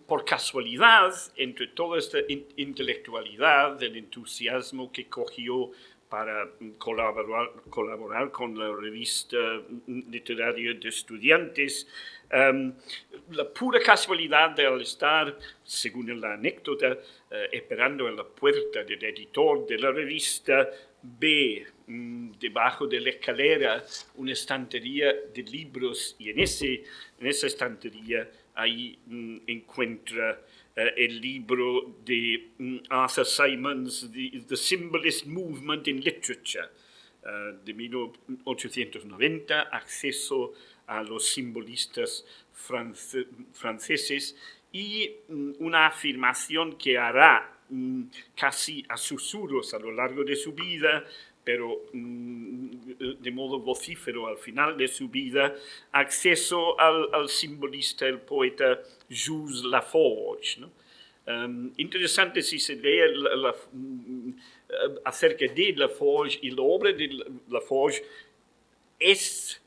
S3: por casualidad, entre toda esta intelectualidad, del entusiasmo que cogió para colaborar con la revista literaria de estudiantes, la pura casualidad de al estar, según la anécdota, esperando en la puerta del editor de la revista, ve debajo de la escalera una estantería de libros y en esa estantería ahí encuentra el libro de Arthur Symons, The Symbolist Movement in Literature, de 1890, acceso a los simbolistas franceses, y una afirmación que hará casi a susurros a lo largo de su vida, pero de modo vocífero al final de su vida, acceso al simbolista, el poeta Jules Laforge, ¿no? Interesante si se lee acerca de Laforge, y la obra de Laforge es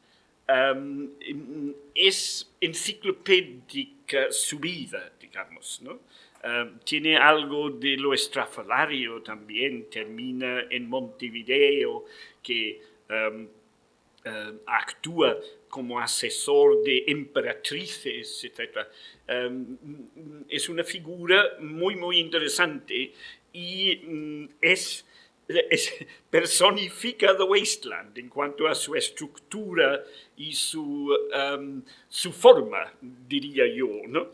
S3: enciclopédica su vida, digamos, ¿no? Tiene algo de lo estrafalario también, termina en Montevideo, que actúa como asesor de emperatrices, etc. Es una figura muy, muy interesante y personifica The Wasteland en cuanto a su estructura y su forma, diría yo, ¿no?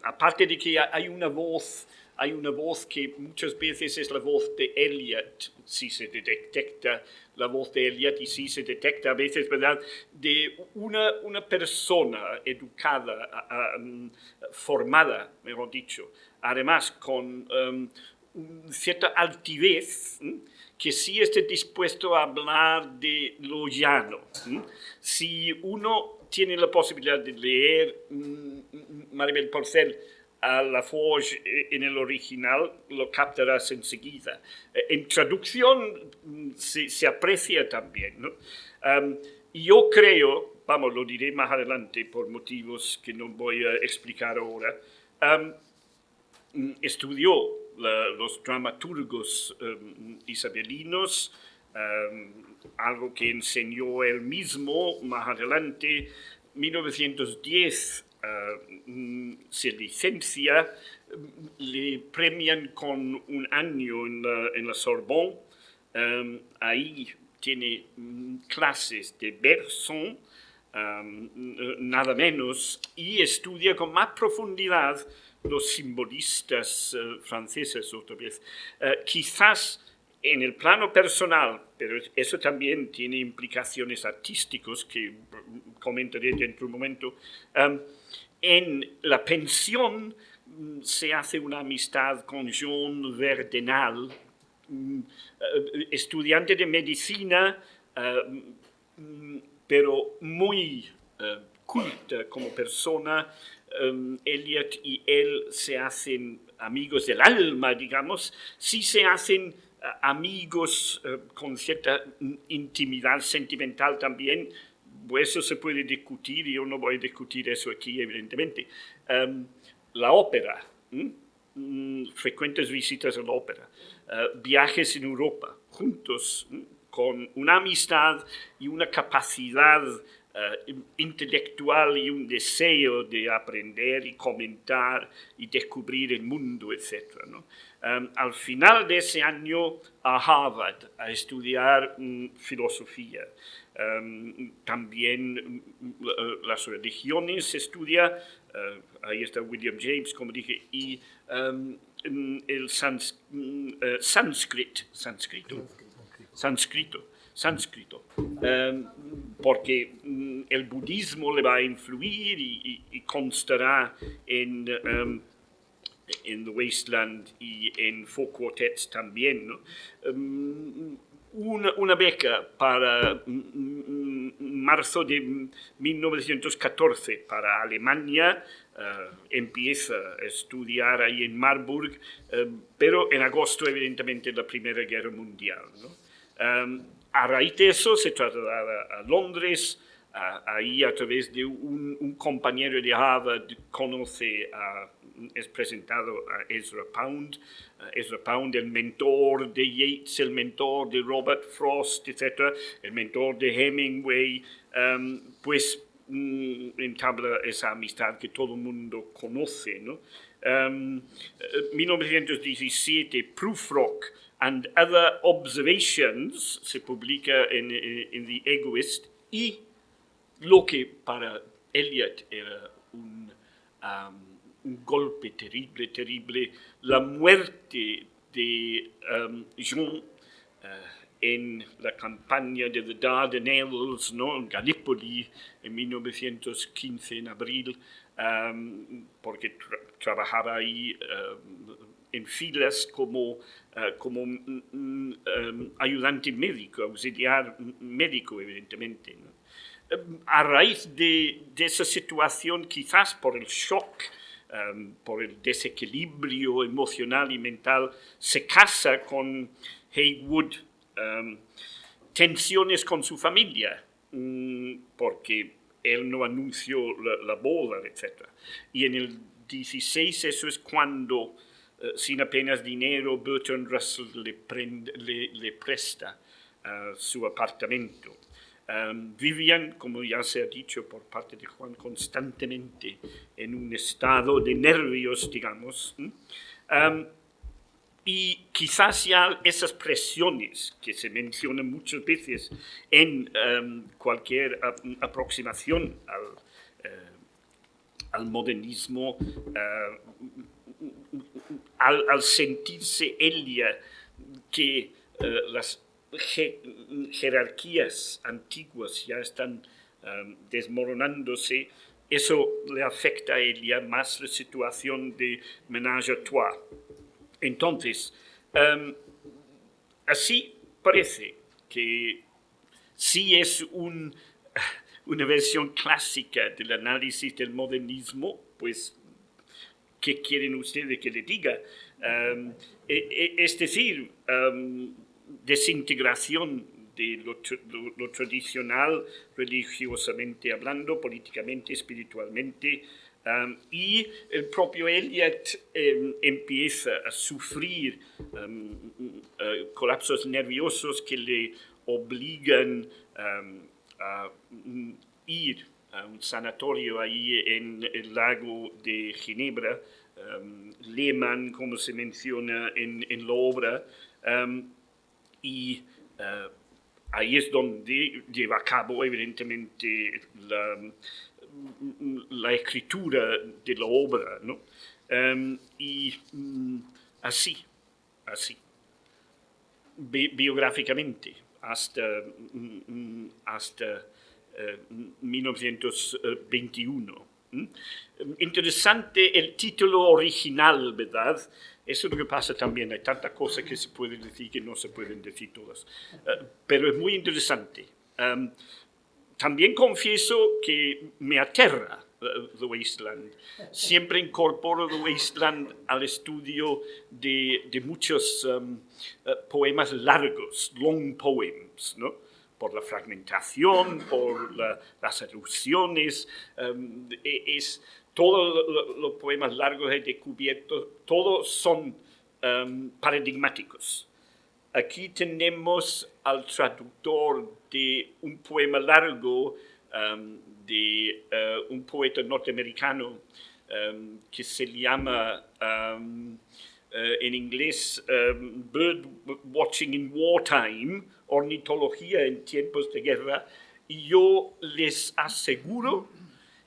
S3: Aparte de que hay una voz hay una voz que muchas veces es la voz de Eliot, si se detecta la voz de Eliot, y si se detecta a veces, ¿verdad?, de una persona educada, formada, mejor dicho, además con cierta altivez, que sí esté dispuesto a hablar de lo llano. Si uno tiene la posibilidad de leer Maribel Porcel a La Forge en el original, lo captarás enseguida. En traducción se aprecia también, ¿no? Yo creo, vamos, lo diré más adelante por motivos que no voy a explicar ahora, estudió los dramaturgos isabelinos, algo que enseñó él mismo más adelante. 1910 se licencia, le premian con un año en la Sorbonne, ahí tiene clases de Bergson, nada menos, y estudia con más profundidad los simbolistas franceses otra vez. Quizás en el plano personal, pero eso también tiene implicaciones artísticas que comentaré dentro de un momento. En la pensión se hace una amistad con Jean Verdenal, estudiante de medicina, pero muy culta como persona. Eliot y él se hacen amigos del alma, digamos, sí se hacen amigos con cierta intimidad sentimental también. Pues eso se puede discutir, y yo no voy a discutir eso aquí, evidentemente. La ópera, frecuentes visitas a la ópera, viajes en Europa, juntos, con una amistad y una capacidad intelectual y un deseo de aprender y comentar y descubrir el mundo, etc., ¿no? Al final de ese año a Harvard a estudiar filosofía. También las religiones se estudia, ahí está William James, como dije, y el sánscrito, porque el budismo le va a influir y constará en The Wasteland y en Four Quartets también, ¿no? Una beca para marzo de 1914 para Alemania, empieza a estudiar ahí en Marburg, pero en agosto evidentemente la Primera Guerra Mundial, ¿no? A raíz de eso se traslada a Londres, ahí a través de un compañero de Harvard es presentado a Ezra Pound. Ezra Pound, el mentor de Yeats, el mentor de Robert Frost, etc., el mentor de Hemingway, pues entabla esa amistad que todo el mundo conoce, ¿no? 1917, Prufrock and Other Observations se publica en The Egoist, y lo que para Eliot era un golpe terrible, la muerte de Jean en la campaña de the Dardanelles, ¿no?, en Gallipoli, en 1915, en abril, porque trabajaba ahí en filas como ayudante médico, auxiliar médico, evidentemente, ¿no? A raíz de esa situación, quizás por el shock, por el desequilibrio emocional y mental, se casa con Heywood. Tensiones con su familia, porque él no anunció la boda, etc. Y en el 16, eso es cuando, sin apenas dinero, Bertrand Russell le presta su apartamento. Vivían, como ya se ha dicho por parte de Juan, constantemente en un estado de nervios, digamos. Y quizás ya esas presiones que se mencionan muchas veces en cualquier aproximación al modernismo al sentirse ella que las jerarquías antiguas ya están desmoronándose, eso le afecta a ella más la situación de ménage à trois. Entonces, así parece que sí es una versión clásica del análisis del modernismo, pues, ¿qué quieren ustedes que le diga? Es decir, desintegración de lo tradicional, religiosamente hablando, políticamente, espiritualmente, y el propio Eliot empieza a sufrir colapsos nerviosos que le obligan a ir a un sanatorio ahí en el lago de Ginebra, Lehmann, como se menciona en la obra, y ahí es donde lleva a cabo, evidentemente, la escritura de la obra, ¿no? Y así, biográficamente, hasta 1921. Interesante el título original, ¿verdad? Eso es lo que pasa también. Hay tantas cosas que se pueden decir que no se pueden decir todas. Pero es muy interesante. También confieso que me aterra The Wasteland. Siempre incorporo The Wasteland al estudio de muchos poemas largos, long poems, ¿no? Por la fragmentación, por las alusiones. Todos los poemas largos he descubierto, todos son paradigmáticos. Aquí tenemos al traductor de un poema largo de un poeta norteamericano que se llama en inglés Bird Watching in Wartime, ornitología en tiempos de guerra, y yo les aseguro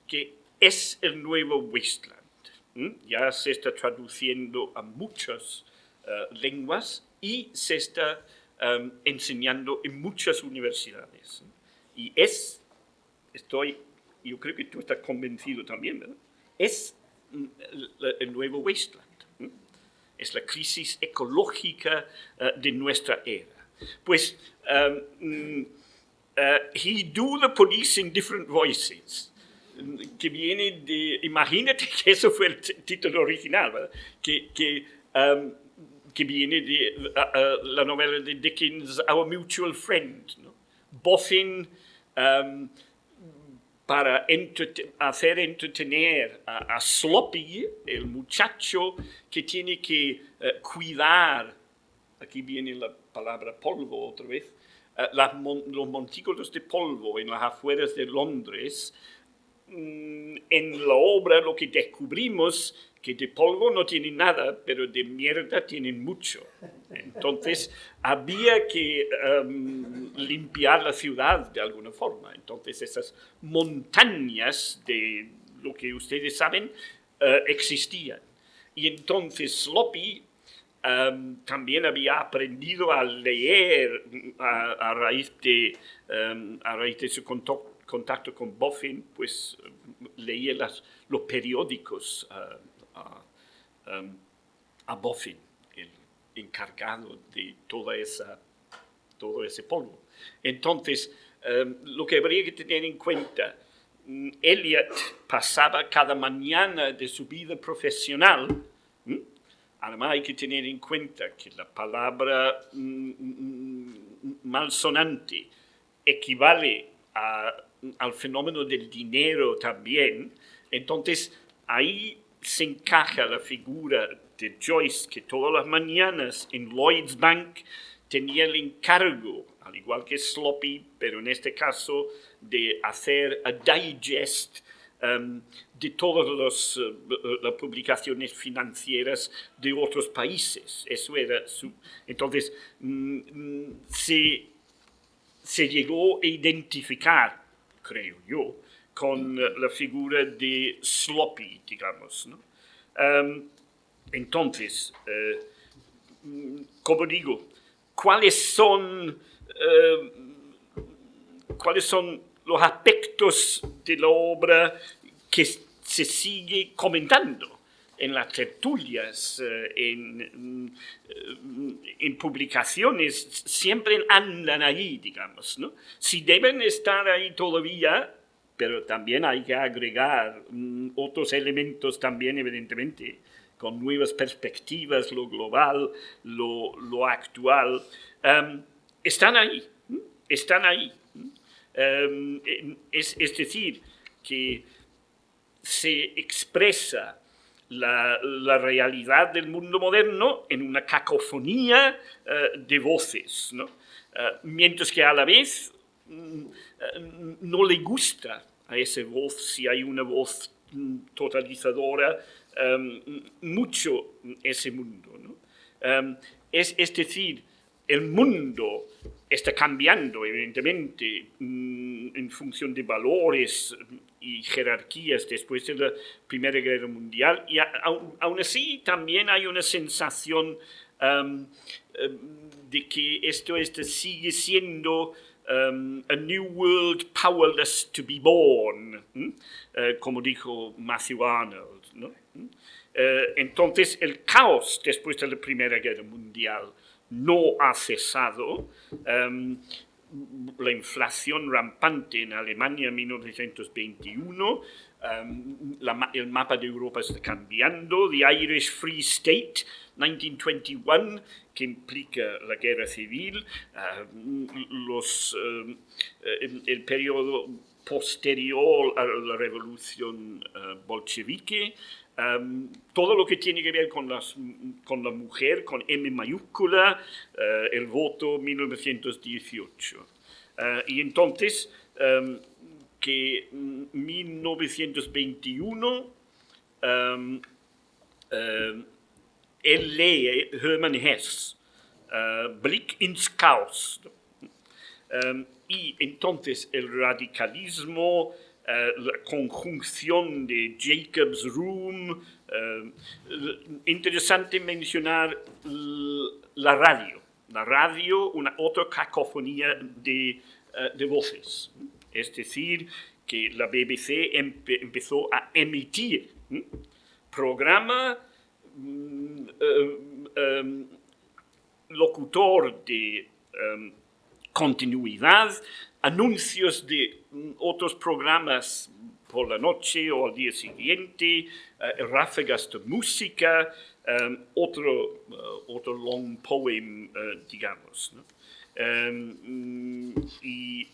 S3: que es el nuevo Wasteland. Ya se está traduciendo a muchas lenguas y se está enseñando en muchas universidades. Y yo creo que tú estás convencido también, ¿verdad? Es el nuevo Wasteland. Es la crisis ecológica de nuestra era. Pues, he do the police in different voices, que viene de, imagínate que eso fue el título original, ¿verdad? Que viene de la novela de Dickens, Our Mutual Friend, ¿no? Boffin, para hacer entretener a Sloppy, el muchacho que tiene que cuidar, aquí viene la palabra polvo otra vez, los montículos de polvo en las afueras de Londres. En la obra lo que descubrimos que de polvo no tienen nada, pero de mierda tienen mucho. Entonces había que limpiar la ciudad de alguna forma. Entonces esas montañas de lo que ustedes saben existían. Y entonces Sloppy también había aprendido a leer a raíz de su contacto con Boffin, pues leía los periódicos a Boffin, el encargado de todo ese polvo. Entonces, lo que habría que tener en cuenta, Eliot pasaba cada mañana de su vida profesional. Además hay que tener en cuenta que la palabra malsonante equivale al fenómeno del dinero también. Entonces ahí se encaja la figura de Joyce, que todas las mañanas en Lloyd's Bank tenía el encargo, al igual que Sloppy, pero en este caso de hacer a digest de todas las publicaciones financieras de otros países. Eso era su... Entonces, se llegó a identificar, creo yo, con la figura de Sloppy, digamos, ¿no? Entonces, como digo, ¿cuáles son los aspectos de la obra que se sigue comentando en las tertulias, en publicaciones? Siempre andan ahí, digamos, ¿no? Si deben estar ahí todavía, pero también hay que agregar otros elementos también, evidentemente, con nuevas perspectivas, lo global, lo actual, están ahí, están ahí. Es decir, que se expresa la realidad del mundo moderno en una cacofonía de voces, ¿no? Mientras que a la vez no le gusta a esa voz, si hay una voz totalizadora, mucho ese mundo, ¿no? Es decir, el mundo está cambiando, evidentemente, en función de valores y jerarquías después de la Primera Guerra Mundial, y aún así también hay una sensación de que esto sigue siendo a new world powerless to be born, como dijo Matthew Arnold, ¿no? Entonces, el caos después de la Primera Guerra Mundial no ha cesado. La inflación rampante en Alemania en 1921, el mapa de Europa está cambiando, The Irish Free State, 1921, que implica la guerra civil, el periodo posterior a la revolución bolchevique, todo lo que tiene que ver con la mujer, con M mayúscula, el voto 1918. Y entonces, que 1921, él lee Hermann Hesse, Blick ins Chaos. Y entonces el radicalismo, la conjunción de Jacob's Room, interesante mencionar la radio, una otra cacofonía de voces. Es decir, que la BBC empezó a emitir programa, locutor de continuidad, anuncios de otros programas por la noche o al día siguiente, ráfagas de música, otro long poem, digamos, ¿no? Y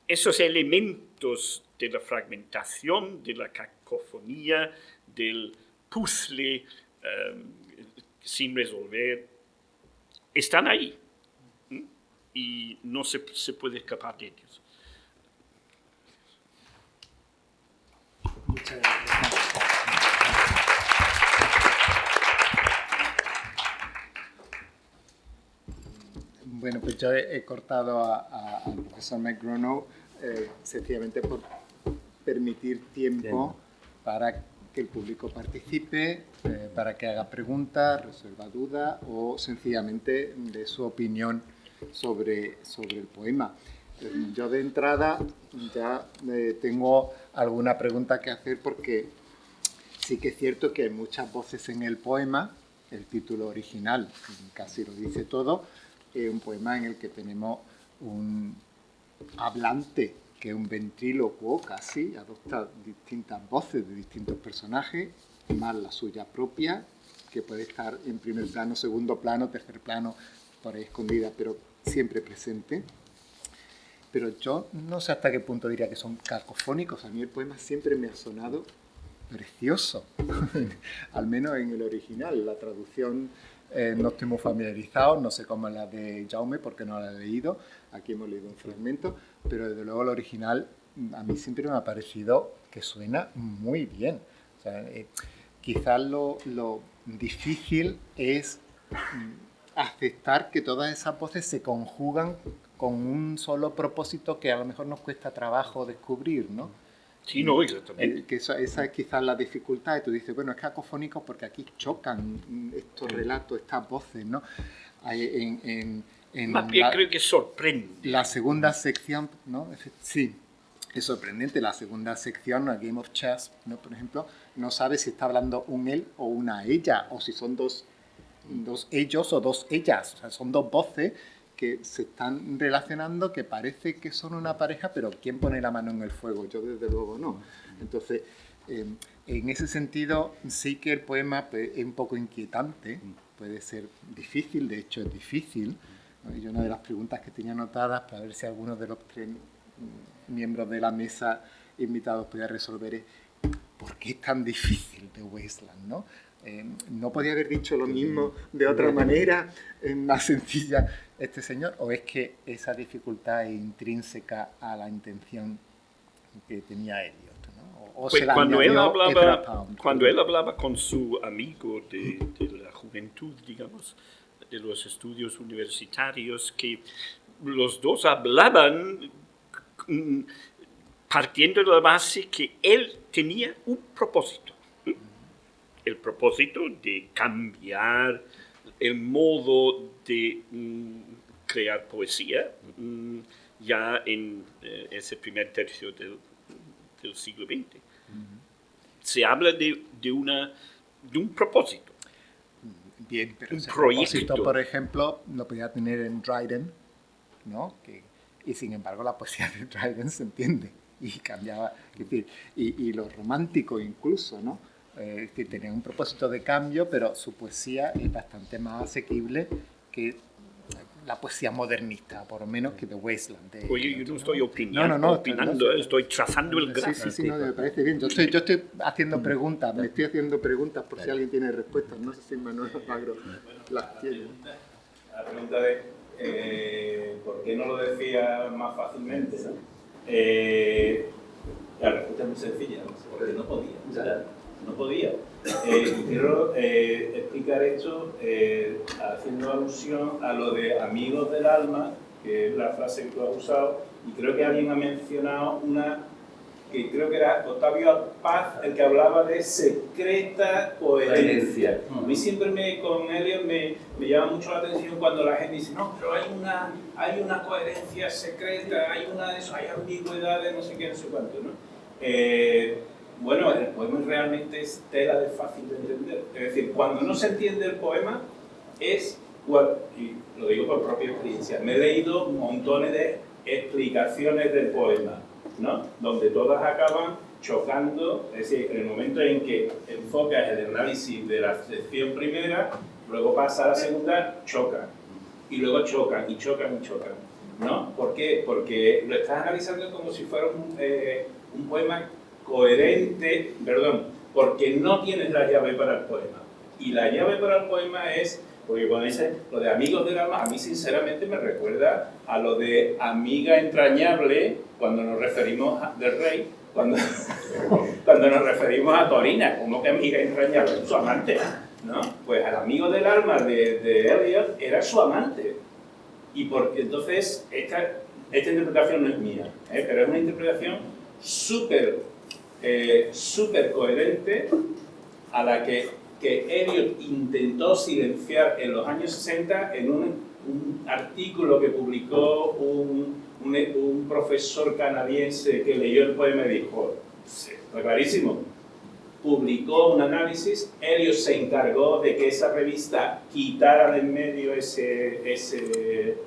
S3: esos elementos de la fragmentación, de la cacofonía, del puzzle sin resolver, están ahí. Y no se puede escapar de ellos.
S4: Muchas gracias.
S1: Bueno, pues yo he cortado al profesor McGronow sencillamente por permitir tiempo para que el público participe, para que haga preguntas, resuelva dudas o sencillamente dé su opinión sobre el poema. Yo de entrada ya tengo alguna pregunta que hacer porque sí que es cierto que hay muchas voces en el poema. El título original casi lo dice todo. Es un poema en el que tenemos un hablante que es un ventrílocuo casi, adopta distintas voces de distintos personajes, más la suya propia, que puede estar en primer plano, segundo plano, tercer plano, por ahí escondida, pero siempre presente. Pero yo no sé hasta qué punto diría que son cacofónicos. A mí el poema siempre me ha sonado precioso, al menos en el original. La traducción no estoy muy familiarizado, no sé cómo es la de Jaume porque no la he leído. Aquí hemos leído un fragmento, pero desde luego el original a mí siempre me ha parecido que suena muy bien. O sea, quizás lo difícil es aceptar que todas esas voces se conjugan con un solo propósito que a lo mejor nos cuesta trabajo descubrir, ¿no?
S3: Sí, no, exactamente.
S1: Que esa es quizás la dificultad, y tú dices, bueno, es cacofónico porque aquí chocan estos relatos, estas voces, ¿no?
S3: Más bien creo que sorprende.
S1: La segunda sección, ¿no? Sí, es sorprendente. La segunda sección, el Game of Chess, ¿no? Por ejemplo, no sabe si está hablando un él o una ella, o si son dos ellos o dos ellas. O sea, son dos voces que se están relacionando, que parece que son una pareja, pero ¿quién pone la mano en el fuego? Yo desde luego no. Entonces, en ese sentido, sí que el poema es un poco inquietante, puede ser difícil, de hecho es difícil, ¿no? Y una de las preguntas que tenía anotadas para ver si alguno de los tres miembros de la mesa invitados podía resolver es ¿por qué es tan difícil The Wasteland, ¿no? ¿No podía haber dicho lo mismo de otra manera, más sencilla, este señor? ¿O es que esa dificultad es intrínseca a la intención que tenía Eliot, ¿no? O
S3: Pues
S1: se la
S3: cuando él
S1: añadió
S3: hablaba con su amigo de la juventud, digamos, de los estudios universitarios, que los dos hablaban partiendo de la base que él tenía un propósito. El propósito de cambiar el modo de crear poesía ya en ese primer tercio del siglo XX. Se habla de un propósito.
S1: Bien, pero
S3: un
S1: ese
S3: proyecto.
S1: propósito, por ejemplo, lo podía tener en Dryden, ¿no? Y sin embargo la poesía de Dryden se entiende y cambiaba, es decir, y lo romántico incluso, ¿no? Es decir, tenía un propósito de cambio, pero su poesía es bastante más asequible que la poesía modernista, por lo menos que The Wasteland.
S3: Oye, yo no estoy opinando, estoy trazando el gráfico.
S1: Sí, no, me parece bien. Yo estoy haciendo preguntas, me estoy haciendo preguntas por si alguien tiene respuestas. No sé si Manuel Almagro las tiene.
S6: La pregunta de ¿por qué no lo decía más fácilmente? ¿No? La respuesta es muy sencilla, porque no podía. O sea, no podía. Quiero explicar esto haciendo alusión a lo de amigos del alma, que es la frase que tú has usado, y creo que alguien ha mencionado una que creo que era Octavio Paz el que hablaba de secreta coherencia. A mí siempre con Eliot me llama mucho la atención cuando la gente dice, no, pero hay una coherencia secreta, hay ambigüedades, no sé qué, no sé cuánto, ¿no? Bueno, el poema realmente es tela de fácil de entender. Es decir, cuando no se entiende el poema, y lo digo por propia experiencia, me he leído montones de explicaciones del poema, ¿no? Donde todas acaban chocando, es decir, en el momento en que enfocas el análisis de la sección primera, luego pasa a la segunda, chocan, y luego chocan, y chocan, y chocan, ¿no? ¿Por qué? Porque lo estás analizando como si fuera un poema coherente, porque no tienes la llave para el poema. Y la llave para el poema es, porque cuando dice lo de amigos del alma, a mí sinceramente me recuerda a lo de amiga entrañable, cuando nos referimos del rey, cuando nos referimos a Corina, como que amiga entrañable, su amante, ¿no? Pues al amigo del alma de Eliot era su amante. Y porque entonces esta interpretación no es mía, pero es una interpretación súper coherente a la que Eliot intentó silenciar en los años 60 en un artículo que publicó un profesor canadiense que leyó el poema y dijo, fue clarísimo, publicó un análisis, Eliot se encargó de que esa revista quitara de en medio ese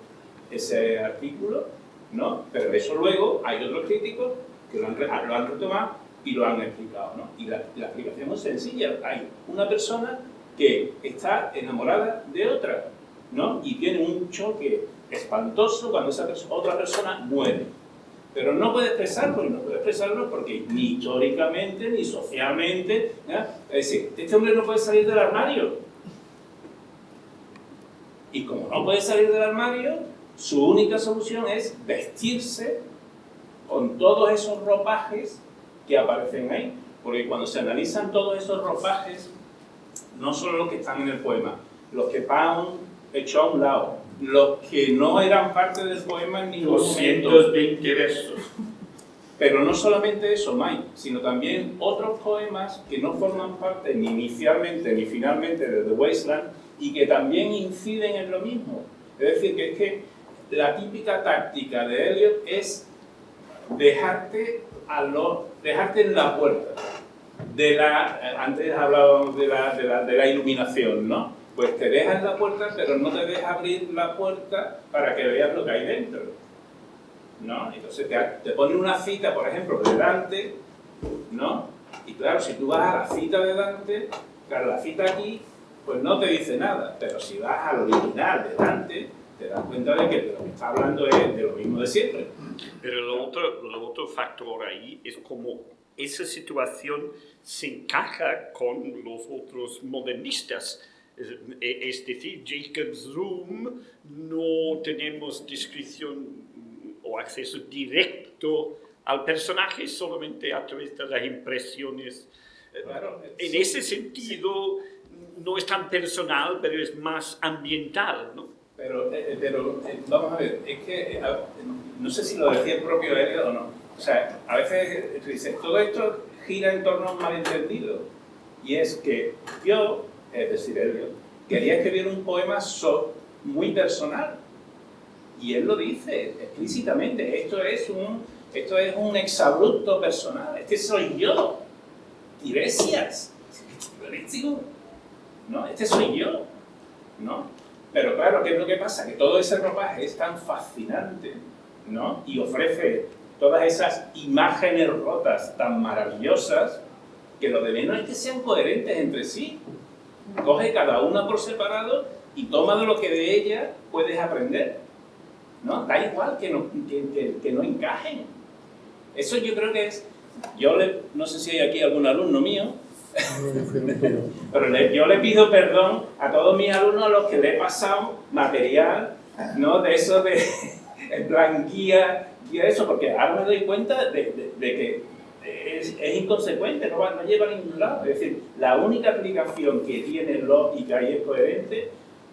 S6: artículo, ¿no? Pero eso luego hay otros críticos que lo han retomado y lo han explicado, ¿no? Y la explicación es sencilla. Hay una persona que está enamorada de otra, ¿no? Y tiene un choque espantoso cuando esa otra persona muere. Pero no puede expresarlo, y no puede expresarlo porque ni históricamente, ni socialmente, ¿no? Es decir, este hombre no puede salir del armario. Y como no puede salir del armario, su única solución es vestirse con todos esos ropajes que aparecen ahí, porque cuando se analizan todos esos ropajes, no solo los que están en el poema, los que Pound echó a un lado, los que no eran parte del poema en ningún momento.
S3: 220 versos.
S6: Pero no solamente eso, Mike, sino también otros poemas que no forman parte ni inicialmente ni finalmente de The Wasteland y que también inciden en lo mismo. Es decir, que es que la típica táctica de Eliot es dejarte en la puerta. Antes hablábamos de la iluminación, ¿no? Pues te deja en la puerta, pero no te deja abrir la puerta para que veas lo que hay dentro, ¿no? Entonces te pone una cita, por ejemplo, de Dante, ¿no? Y claro, si tú vas a la cita de Dante, claro, la cita aquí, pues no te dice nada, pero si vas al original de Dante, te das cuenta de que de lo que está hablando es de lo mismo de siempre.
S3: Pero el otro factor ahí es como esa situación se encaja con los otros modernistas. Es decir, Jacob's Room no tenemos descripción o acceso directo al personaje solamente a través de las impresiones.
S6: Claro,
S3: en ese sentido no es tan personal, pero es más ambiental, ¿no?
S6: Pero vamos a ver, es que no sé si lo decía el propio Eliot o no. O sea, a veces tú dices, todo esto gira en torno a un malentendido. Y es que yo, es decir, Eliot, quería escribir un poema muy personal. Y él lo dice explícitamente, esto es un exabrupto personal, este soy yo, Tiresias, ¿no? Este soy yo, ¿no? Pero claro, ¿qué es lo que pasa? Que todo ese ropaje es tan fascinante, ¿no? Y ofrece todas esas imágenes rotas tan maravillosas que lo de menos es que sean coherentes entre sí. Coge cada una por separado y toma de lo que de ella puedes aprender, ¿no? Da igual que no encajen. Eso yo creo que es... no sé si hay aquí algún alumno mío, pero yo le pido perdón a todos mis alumnos a los que le he pasado material, ¿no? De eso de, en plan, guía eso, porque ahora me doy cuenta de que es inconsecuente, no lleva a ningún lado. Es decir, la única aplicación que tiene lógica y es coherente,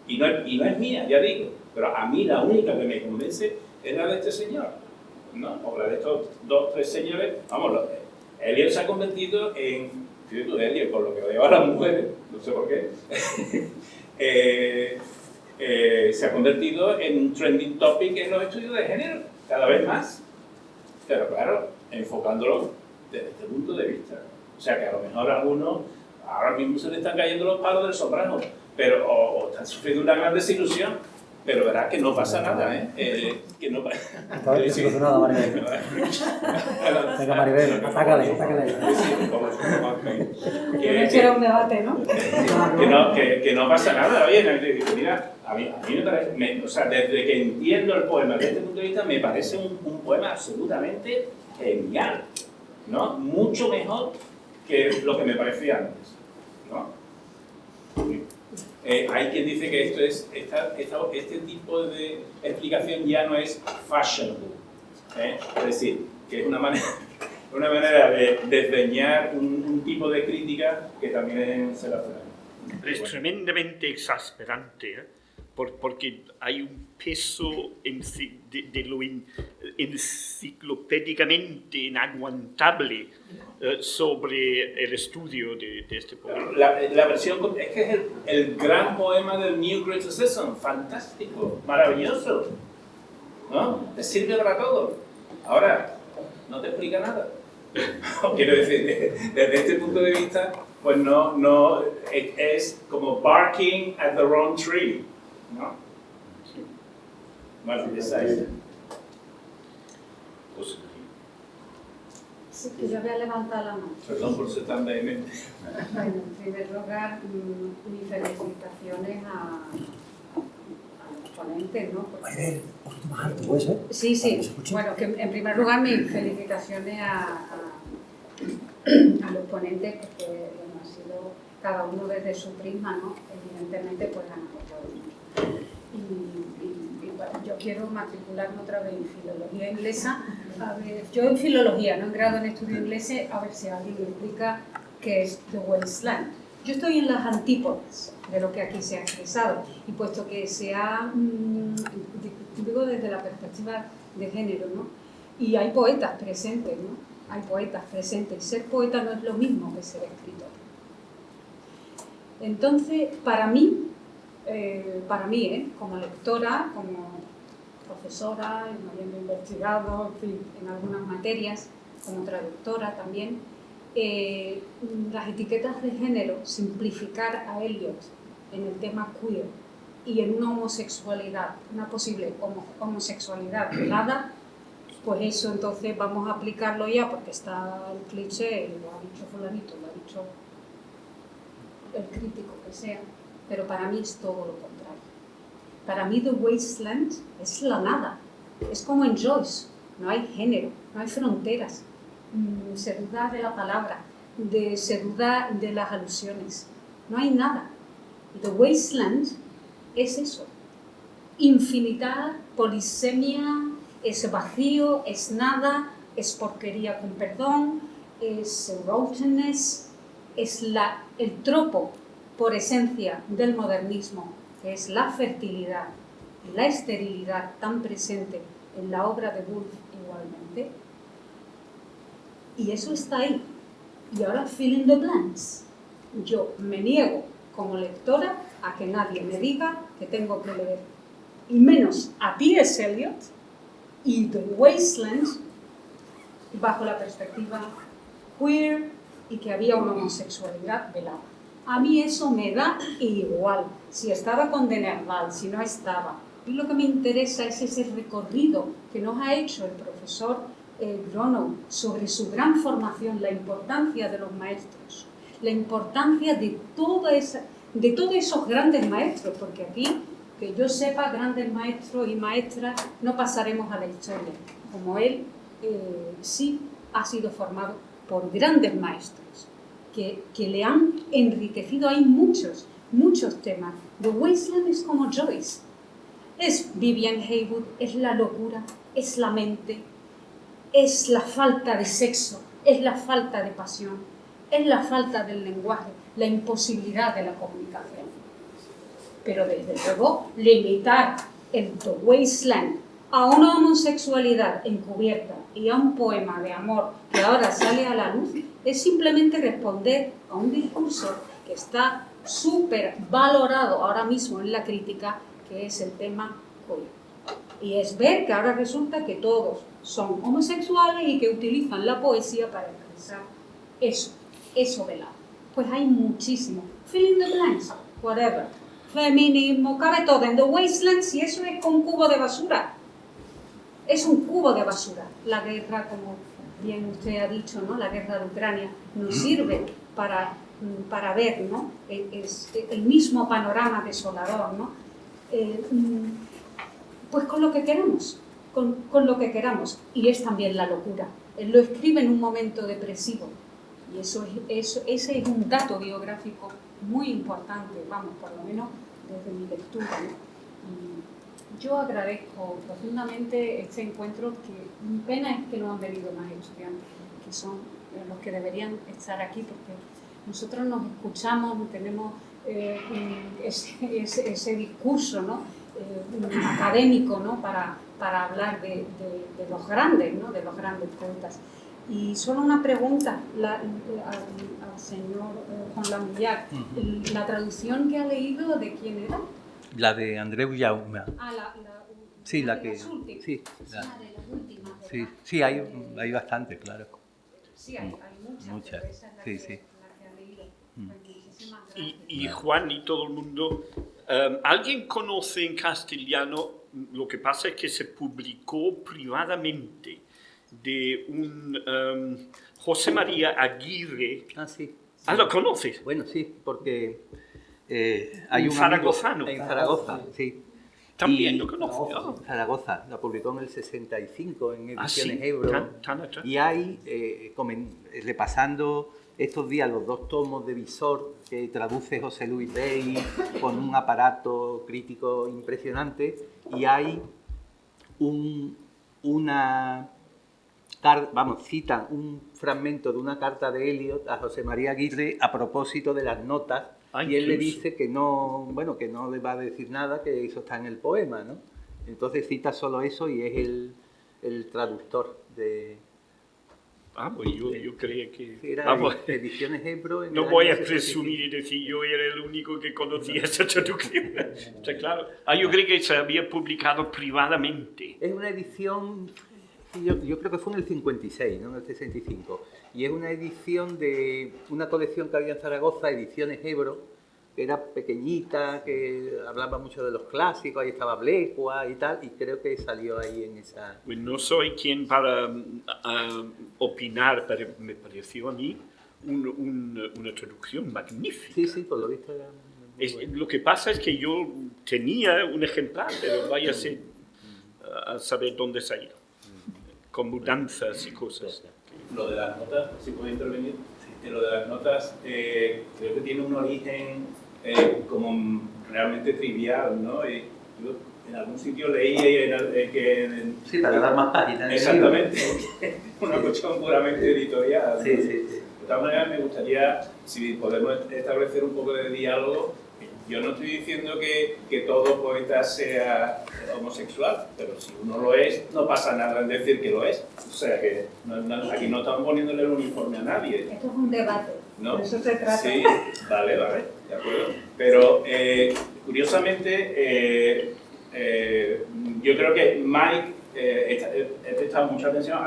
S6: y no es mía, ya digo, pero a mí la única que me convence es la de este señor, ¿no? O la de estos 2, 3 señores. Vamos, Eliot se ha convertido en... Eliot, por lo que odiaba a las mujeres, no sé por qué, se ha convertido en un trending topic en los estudios de género, cada vez más. Pero claro, enfocándolo desde este punto de vista. O sea que a lo mejor a algunos ahora mismo se le están cayendo los palos del sombrero, pero, o están sufriendo una gran desilusión. Pero verás que no pasa nada, ¿eh? Que no pasa.
S5: Está desilusionada, Maribel. Venga, Maribel, atácale.
S7: Que era un debate, ¿no?
S6: Que no pasa nada. Oye, mira, a mí me parece... o sea, desde que entiendo el poema desde este punto de vista, me parece un poema absolutamente genial, ¿no? Mucho mejor que lo que me parecía antes, ¿no? Hay quien dice que este tipo de explicación ya no es fashionable, es decir, que es una manera de desdeñar un tipo de crítica que también se la hace.
S3: Es tremendamente exasperante, ¿eh? Porque hay un peso de lo enciclopédicamente inaguantable sobre el estudio de este poema.
S6: La versión es que es el gran poema del New Criticism, fantástico, maravilloso, ¿no? Te sirve para todo. Ahora, no te explica nada. Quiero decir, desde este punto de vista, pues no es como barking at the wrong tree, ¿no? Bueno, esa es.
S7: Sí, que yo voy a levantar la mano.
S6: Perdón por ser tan vehemente.
S7: Bueno, en primer lugar, mis felicitaciones a los ponentes, ¿no?
S5: Maribel, un poquito más alto, ¿puede ser?
S7: Sí, sí.
S5: Para que se escuche.
S7: Bueno, que en primer lugar, mis felicitaciones a los ponentes, porque bueno, ha sido cada uno desde su prisma, ¿no? Evidentemente, pues han aportado mucho. Y bueno, yo quiero matricularme otra vez en filología inglesa. A ver, yo en filología, no en grado en estudio inglés, a ver si alguien me explica qué es The Wasteland. Yo estoy en las antípodas de lo que aquí se ha expresado, y puesto que se ha, digo desde la perspectiva de género, ¿no? Y hay poetas presentes, ¿no? Hay poetas presentes. Ser poeta no es lo mismo que ser escritor. Entonces, para mí, como lectora, como profesora, habiendo investigado en algunas materias, como traductora también, las etiquetas de género, simplificar a Eliot en el tema queer y en una homosexualidad, una posible homosexualidad velada, pues eso entonces vamos a aplicarlo ya porque está el cliché, lo ha dicho fulanito, lo ha dicho el crítico que sea, pero para mí es todo lo contrario. Para mí The Wasteland es la nada, es como en Joyce, no hay género, no hay fronteras, se duda de la palabra, se duda de las alusiones, no hay nada. The Wasteland es eso, infinidad, polisemia, es vacío, es nada, es porquería con perdón, es rottenness, es el tropo por esencia del modernismo, que es la fertilidad y la esterilidad tan presente en la obra de Woolf igualmente. Y eso está ahí. Y ahora fill in the blanks. Yo me niego como lectora a que nadie me diga que tengo que leer, y menos a T.S. Eliot y The Wasteland bajo la perspectiva queer y que había una homosexualidad velada. A mí eso me da igual, si estaba con de Nerval, si no estaba. Y lo que me interesa es ese recorrido que nos ha hecho el profesor Gronow sobre su gran formación, la importancia de los maestros, la importancia de todos esos grandes maestros, porque aquí, que yo sepa, grandes maestros y maestras no pasaremos a la historia, como él sí ha sido formado por grandes maestros que le han enriquecido. Hay muchos temas. The Wasteland es como Joyce, es Vivian Haywood, es la locura, es la mente, es la falta de sexo, es la falta de pasión, es la falta del lenguaje, la imposibilidad de la comunicación. Pero desde luego, limitar el The Wasteland a una homosexualidad encubierta y a un poema de amor que ahora sale a la luz es simplemente responder a un discurso que está súper valorado ahora mismo en la crítica, que es el tema queer. Y es ver que ahora resulta que todos son homosexuales y que utilizan la poesía para expresar eso velado. Pues hay muchísimo. Fill in the blanks, whatever. Feminismo, cabe todo. En The Wasteland, si eso es con un cubo de basura, es un cubo de basura. La guerra, como bien usted ha dicho, ¿no? La guerra de Ucrania nos sirve para ver, ¿no? Es el mismo panorama desolador, ¿no? Pues con lo que queramos, con lo que queramos. Y es también la locura. Él lo escribe en un momento depresivo. Y ese es un dato biográfico muy importante, vamos, por lo menos desde mi lectura, ¿no? Y yo agradezco profundamente este encuentro, que mi pena es que no han venido más estudiantes, que son los que deberían estar aquí, porque nosotros nos escuchamos, tenemos ese discurso, ¿no? Académico, ¿no? para hablar de los grandes, ¿no? De los grandes poetas. Y solo una pregunta al señor Juan Lamillar. ¿La traducción que ha leído de quién era?
S2: La de Andreu Jaume. Sí, la que...
S7: las últimas.
S2: Sí,
S7: de las últimas, ¿verdad?
S2: sí, hay bastante, claro.
S7: Sí, hay muchas. Pero esa es la que ha leído. Pues muchísimas gracias.
S3: Y Juan y todo el mundo, ¿alguien conoce en castellano? Lo que pasa es que se publicó privadamente de un José María Aguirre.
S2: Ah, sí.
S3: Ah, ¿lo conoces?
S2: Bueno, sí, porque hay un
S3: zaragozano.
S2: amigo en Zaragoza, sí.
S3: También lo conozco.
S2: Zaragoza, la publicó en el 65 en Ediciones
S3: ¿Sí?
S2: Ebro.
S3: Tan atrás.
S2: Y hay, repasando estos días los 2 tomos de Visor que traduce José Luis Rey con un aparato crítico impresionante, y hay citan un fragmento de una carta de Eliot a José María Aguirre a propósito de las notas, y él le dice que no le va a decir nada, que eso está en el poema, ¿no? Entonces cita solo eso, y es el traductor de...
S3: Pues yo creía que...
S2: Era
S3: Vamos,
S2: Ediciones Ebro. En
S3: no
S2: el
S3: voy
S2: año
S3: a
S2: 65.
S3: presumir y decir yo era el único que conocía esa traducción. Está claro. Yo creo que se había publicado privadamente.
S2: Es una edición, yo creo que fue en el 56, no en el 65. Y es una edición de una colección que había en Zaragoza, Ediciones Ebro, que era pequeñita, que hablaba mucho de los clásicos, ahí estaba Blecua y tal, y creo que salió ahí en esa...
S3: Pues no soy quien para opinar, pero me pareció a mí una traducción magnífica.
S2: Sí, por lo visto era muy bueno.
S3: Lo que pasa es que yo tenía un ejemplar, pero váyase a saber dónde se ha ido, con mudanzas y cosas.
S6: Lo de las notas, si puedo intervenir, lo de las notas creo que tiene un origen como realmente trivial, ¿no? Yo en algún sitio leí que...
S2: Sí, para dar más páginas.
S6: Exactamente, una cuestión puramente editorial, ¿no?
S2: Sí.
S6: De todas maneras, me gustaría, si podemos establecer un poco de diálogo. Yo no estoy diciendo que todo poeta sea homosexual, pero si uno lo es, no pasa nada en decir que lo es. O sea que aquí no estamos poniéndole el uniforme a nadie.
S7: Esto es un debate,
S6: ¿No?
S7: de eso se trata.
S6: Sí, vale, de acuerdo. Pero curiosamente, yo creo que Mike, he prestado mucha atención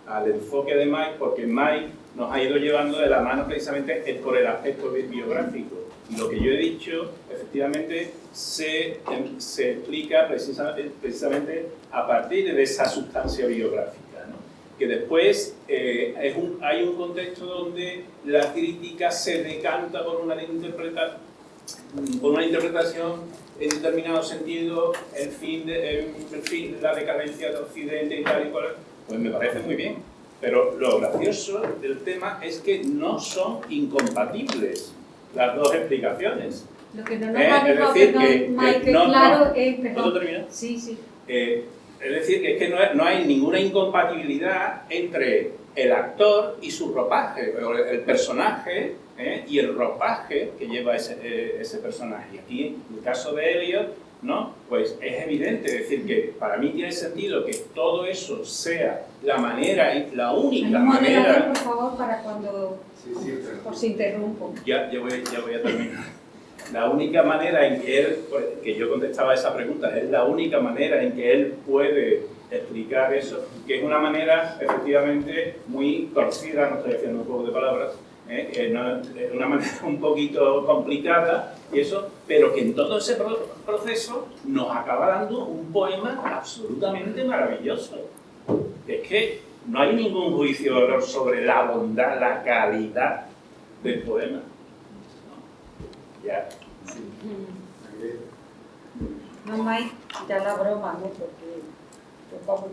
S6: al enfoque de Mike, porque Mike nos ha ido llevando de la mano precisamente por el aspecto biográfico. Y lo que yo he dicho, efectivamente, se explica precisamente a partir de esa sustancia biográfica, ¿no? Que después hay un contexto donde la crítica se decanta por una interpretación en determinado sentido, el fin de la decadencia de Occidente y tal y cual. Pues me parece muy bien. Pero lo gracioso del tema es que no son incompatibles las dos explicaciones.
S7: Lo que no nos ha dejado, Mike, claro, es...
S6: ¿Puedo terminar?
S7: Sí.
S6: Es decir, que es que no hay ninguna incompatibilidad entre el actor y su ropaje, o el personaje y el ropaje que lleva ese personaje. Y aquí, en el caso de Eliot, ¿no? Pues es evidente, es decir, que para mí tiene sentido que todo eso sea la manera, la única manera...
S7: Por favor, para cuando os interrumpo.
S6: Ya voy a terminar. La única manera en que él, que yo contestaba esa pregunta, es la única manera en que él puede explicar eso, que es una manera efectivamente muy torcida, no estoy haciendo un juego de palabras, es una manera un poquito complicada, y eso, pero que en todo ese proceso nos acaba dando un poema absolutamente maravilloso. Es que no hay ningún juicio sobre la bondad, la calidad del poema. Ya. Sí.
S7: No, Mike, ya la broma, ¿no? Porque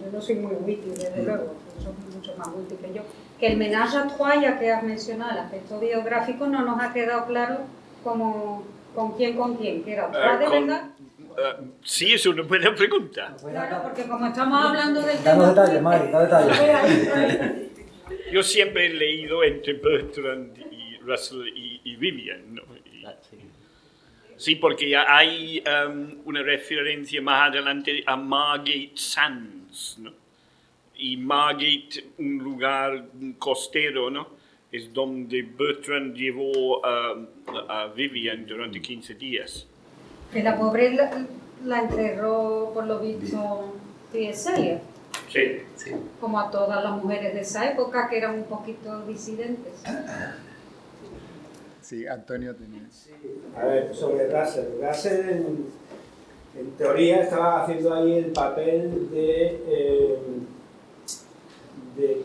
S7: yo no soy muy witty, desde luego, son mucho más witty que yo. Que el menage à trois, ya que has mencionado el aspecto biográfico, no nos ha quedado claro con quién, que era otra de verdad.
S3: Sí, es una buena pregunta.
S7: Claro, porque como estamos hablando del
S5: Danos
S7: tema...
S5: detalles, Mari, da detalles.
S3: Yo siempre he leído entre Bertrand y Russell y Vivian, ¿no? Sí, porque ya hay una referencia más adelante a Margate Sands, ¿no? Y Margate, un lugar costero, ¿no? Es donde Bertrand llevó a Vivian durante 15 días.
S7: Que la pobre la enterró, por lo visto, T.S. Eliot.
S3: Sí.
S7: Como a todas las mujeres de esa época, que eran un poquito disidentes.
S1: Sí, Antonio tenía...
S8: A ver, sobre Russell. Russell, en teoría, estaba haciendo ahí el papel de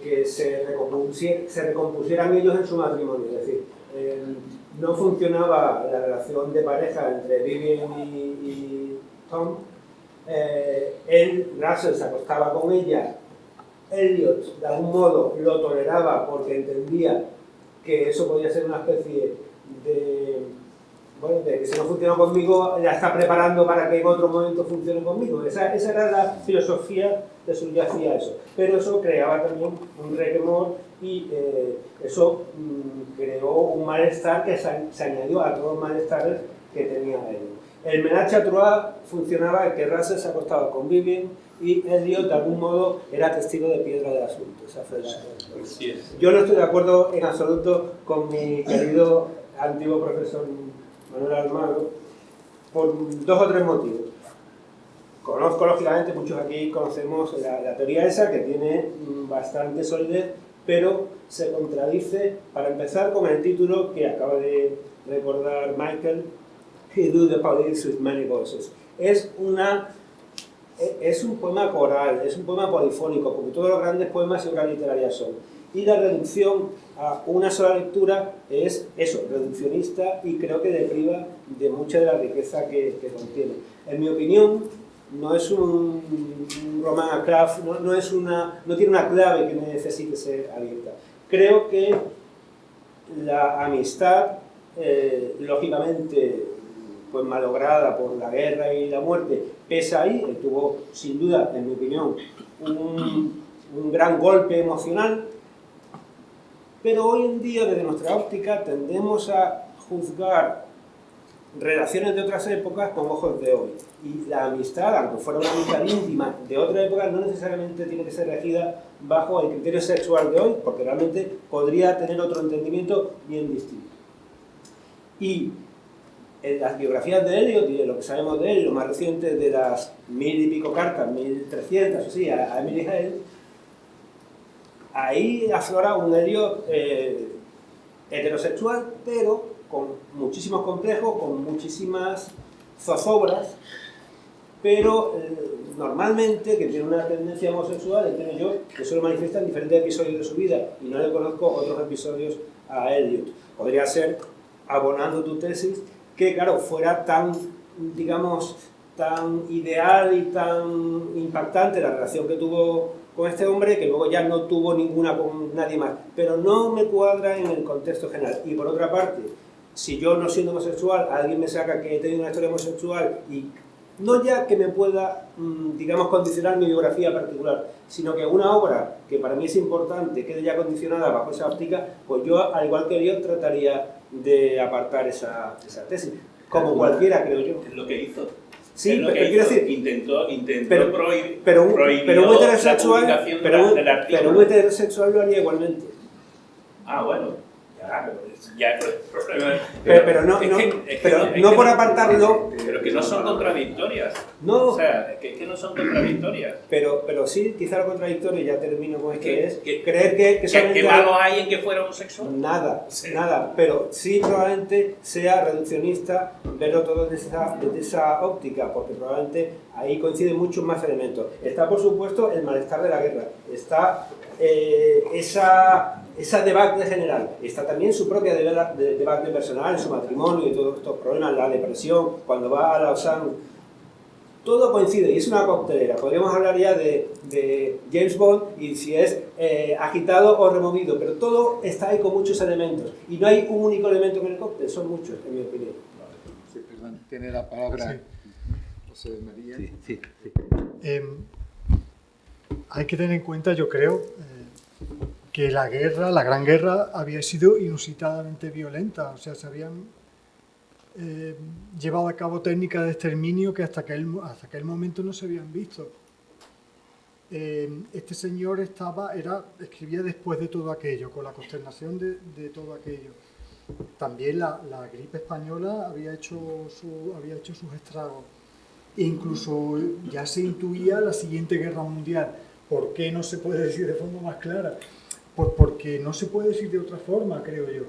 S8: que se recompusieran ellos en su matrimonio. Es decir, no funcionaba la relación de pareja entre Vivian y Tom. Russell se acostaba con ella. Eliot, de algún modo, lo toleraba porque entendía que eso podía ser una especie de que si no funciona conmigo, la está preparando para que en otro momento funcione conmigo. Esa era la filosofía de subyacía eso. Pero eso creaba también un remor y eso creó un malestar que se añadió a todos los malestares que tenía él. El ménage à trois funcionaba en que Russell se acostaba con Vivian y Eliot de algún modo era testigo de piedra del asunto. Esa fue Yo no estoy de acuerdo en absoluto con mi querido antiguo profesor Manuel Almagro por 2 o 3 motivos. Conozco, lógicamente, muchos aquí conocemos la teoría esa, que tiene bastante solidez, pero se contradice, para empezar, con el título que acaba de recordar Michael, He Do the Politics with Many Voices. Es un poema coral, es un poema polifónico, porque todos los grandes poemas y obras literarias son. Y la reducción a una sola lectura es eso, reduccionista, y creo que depriva de mucha de la riqueza que contiene. En mi opinión, no es un Roman à clave, no tiene una clave que necesite ser abierta. Creo que la amistad, lógicamente, pues malograda por la guerra y la muerte, pesa ahí. Él tuvo, sin duda, en mi opinión, un gran golpe emocional, pero hoy en día, desde nuestra óptica, tendemos a juzgar relaciones de otras épocas con ojos de hoy. Y la amistad, aunque fuera una amistad íntima de otra época, no necesariamente tiene que ser regida bajo el criterio sexual de hoy, porque realmente podría tener otro entendimiento bien distinto. Y en las biografías de Eliot y de lo que sabemos de él, lo más reciente de las 1000 y pico cartas, 1300 o sí, a Emily Hale, ahí aflora un Eliot heterosexual, pero con muchísimos complejos, con muchísimas zozobras, pero normalmente, que tiene una tendencia homosexual, entiendo yo, que eso lo manifiesta en diferentes episodios de su vida, y no le conozco otros episodios a Eliot. Podría ser, abonando tu tesis, que claro, fuera tan, digamos, tan ideal y tan impactante la relación que tuvo con este hombre, que luego ya no tuvo ninguna con nadie más. Pero no me cuadra en el contexto general. Y por otra parte, si yo, no siendo homosexual, alguien me saca que he tenido una historia homosexual y no ya que me pueda, digamos, condicionar mi biografía particular, sino que una obra que para mí es importante quede ya condicionada bajo esa óptica, pues yo, al igual que yo, trataría de apartar esa tesis. Como cualquiera, creo yo.
S6: Es lo que hizo.
S8: Sí, pero quiero decir...
S6: Intentó prohibir
S8: un heterosexual,
S6: la publicación del artículo.
S8: Pero un heterosexual lo haría igualmente.
S6: Ah, bueno. Ya, el problema es...
S8: Pero no por apartarlo...
S6: Pero que no son contradictorias.
S8: No.
S6: O sea, que no son contradictorias.
S8: Pero sí, quizá lo contradictorio, y ya termino con esto, es
S6: creer
S8: que
S6: ¿qué malo hay en que fuera homosexual?
S8: Nada,
S6: Sí.
S8: nada. Pero sí probablemente sea reduccionista verlo todo desde esa óptica, porque probablemente ahí coinciden muchos más elementos. Está, por supuesto, el malestar de la guerra. Está esa debate general. Está también su propia debate personal, su matrimonio y todos estos problemas, la depresión, cuando va a Lausanne. Todo coincide y es una coctelera. Podríamos hablar ya de James Bond y si es agitado o removido, pero todo está ahí con muchos elementos. Y no hay un único elemento en el cóctel, son muchos, en mi opinión.
S1: Sí, perdón, tiene la palabra
S4: Sí.
S1: José María.
S2: Sí.
S4: Hay que tener en cuenta, yo creo, que la Gran Guerra, había sido inusitadamente violenta. O sea, se habían llevado a cabo técnicas de exterminio que hasta aquel momento no se habían visto. Este señor escribía después de todo aquello, con la consternación de todo aquello. También la gripe española había hecho sus estragos. E incluso ya se intuía la siguiente guerra mundial. ¿Por qué no se puede decir de forma más clara? Pues porque no se puede decir de otra forma, creo yo.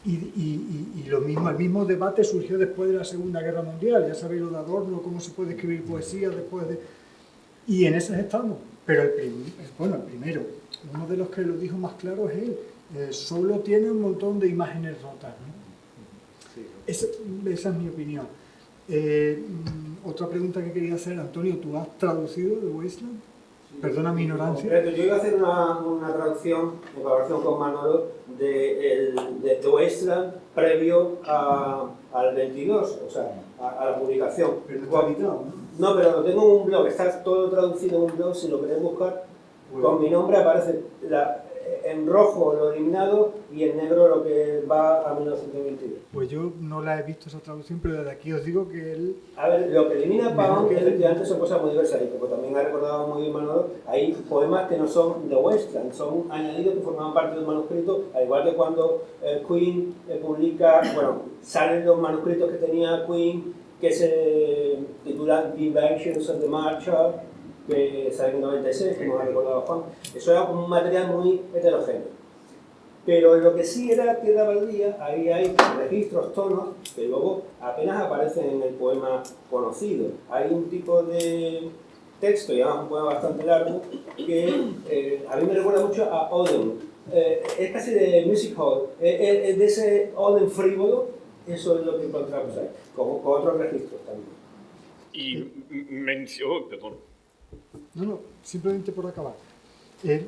S4: Y el mismo debate surgió después de la Segunda Guerra Mundial. Ya sabéis lo de Adorno, cómo se puede escribir poesía después de... Y en esas estamos. Pero el primero, uno de los que lo dijo más claro es él. Solo tiene un montón de imágenes rotas, ¿no?
S1: Sí.
S4: Esa es mi opinión. Otra pregunta que quería hacer, Antonio, ¿tú has traducido de Wasteland? Perdona mi ignorancia.
S8: Yo iba a hacer una traducción en colaboración con Manolo de Wasteland previo al 22, o sea, a la publicación.
S4: Pero no está editado, ¿no?
S8: No, pero lo tengo en un blog, está todo traducido en un blog, si lo queréis buscar, con mi nombre aparece en rojo lo eliminado y en negro lo que va a 1922.
S4: Pues yo no la he visto esa traducción, pero desde aquí os digo que él...
S8: A ver, lo que elimina Pound efectivamente son cosas muy diversas y como también ha recordado muy bien Manolo, hay poemas que no son de Westland, son añadidos que formaban parte de un manuscrito, al igual que cuando Queen publica, bueno, salen los manuscritos que tenía Queen que se titulan The Inventions of the Marshall, que sale en 96, como ha recordado Juan. Eso era un material muy heterogéneo. Pero en lo que sí era tierra baldía, ahí hay registros, tonos, que luego apenas aparecen en el poema conocido. Hay un tipo de texto, y además un poema bastante largo, que a mí me recuerda mucho a Oden. Es casi de music hall, de ese Oden frívolo, eso es lo que encontramos ahí, con otros registros también.
S3: Y perdón.
S4: No, simplemente por acabar.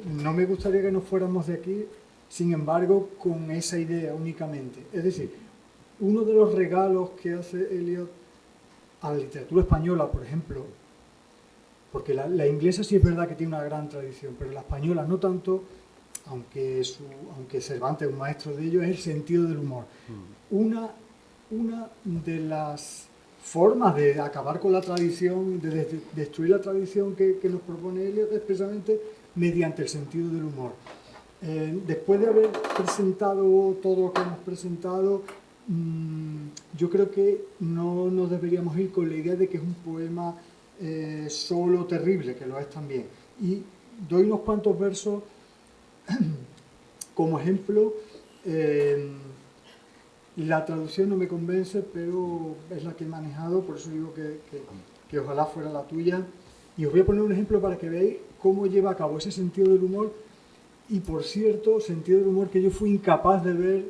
S4: No me gustaría que nos fuéramos de aquí, sin embargo, con esa idea únicamente. Es decir, uno de los regalos que hace Eliot a la literatura española, por ejemplo, porque la inglesa sí es verdad que tiene una gran tradición, pero la española no tanto, aunque Cervantes es un maestro de ello, es el sentido del humor. Una de las formas de acabar con la tradición, de destruir la tradición que nos propone Eliot es precisamente mediante el sentido del humor. Después de haber presentado todo lo que hemos presentado, yo creo que no nos deberíamos ir con la idea de que es un poema solo terrible, que lo es también. Y doy unos cuantos versos como ejemplo. La traducción no me convence, pero es la que he manejado, por eso digo que ojalá fuera la tuya. Y os voy a poner un ejemplo para que veáis cómo lleva a cabo ese sentido del humor. Y por cierto, sentido del humor que yo fui incapaz de ver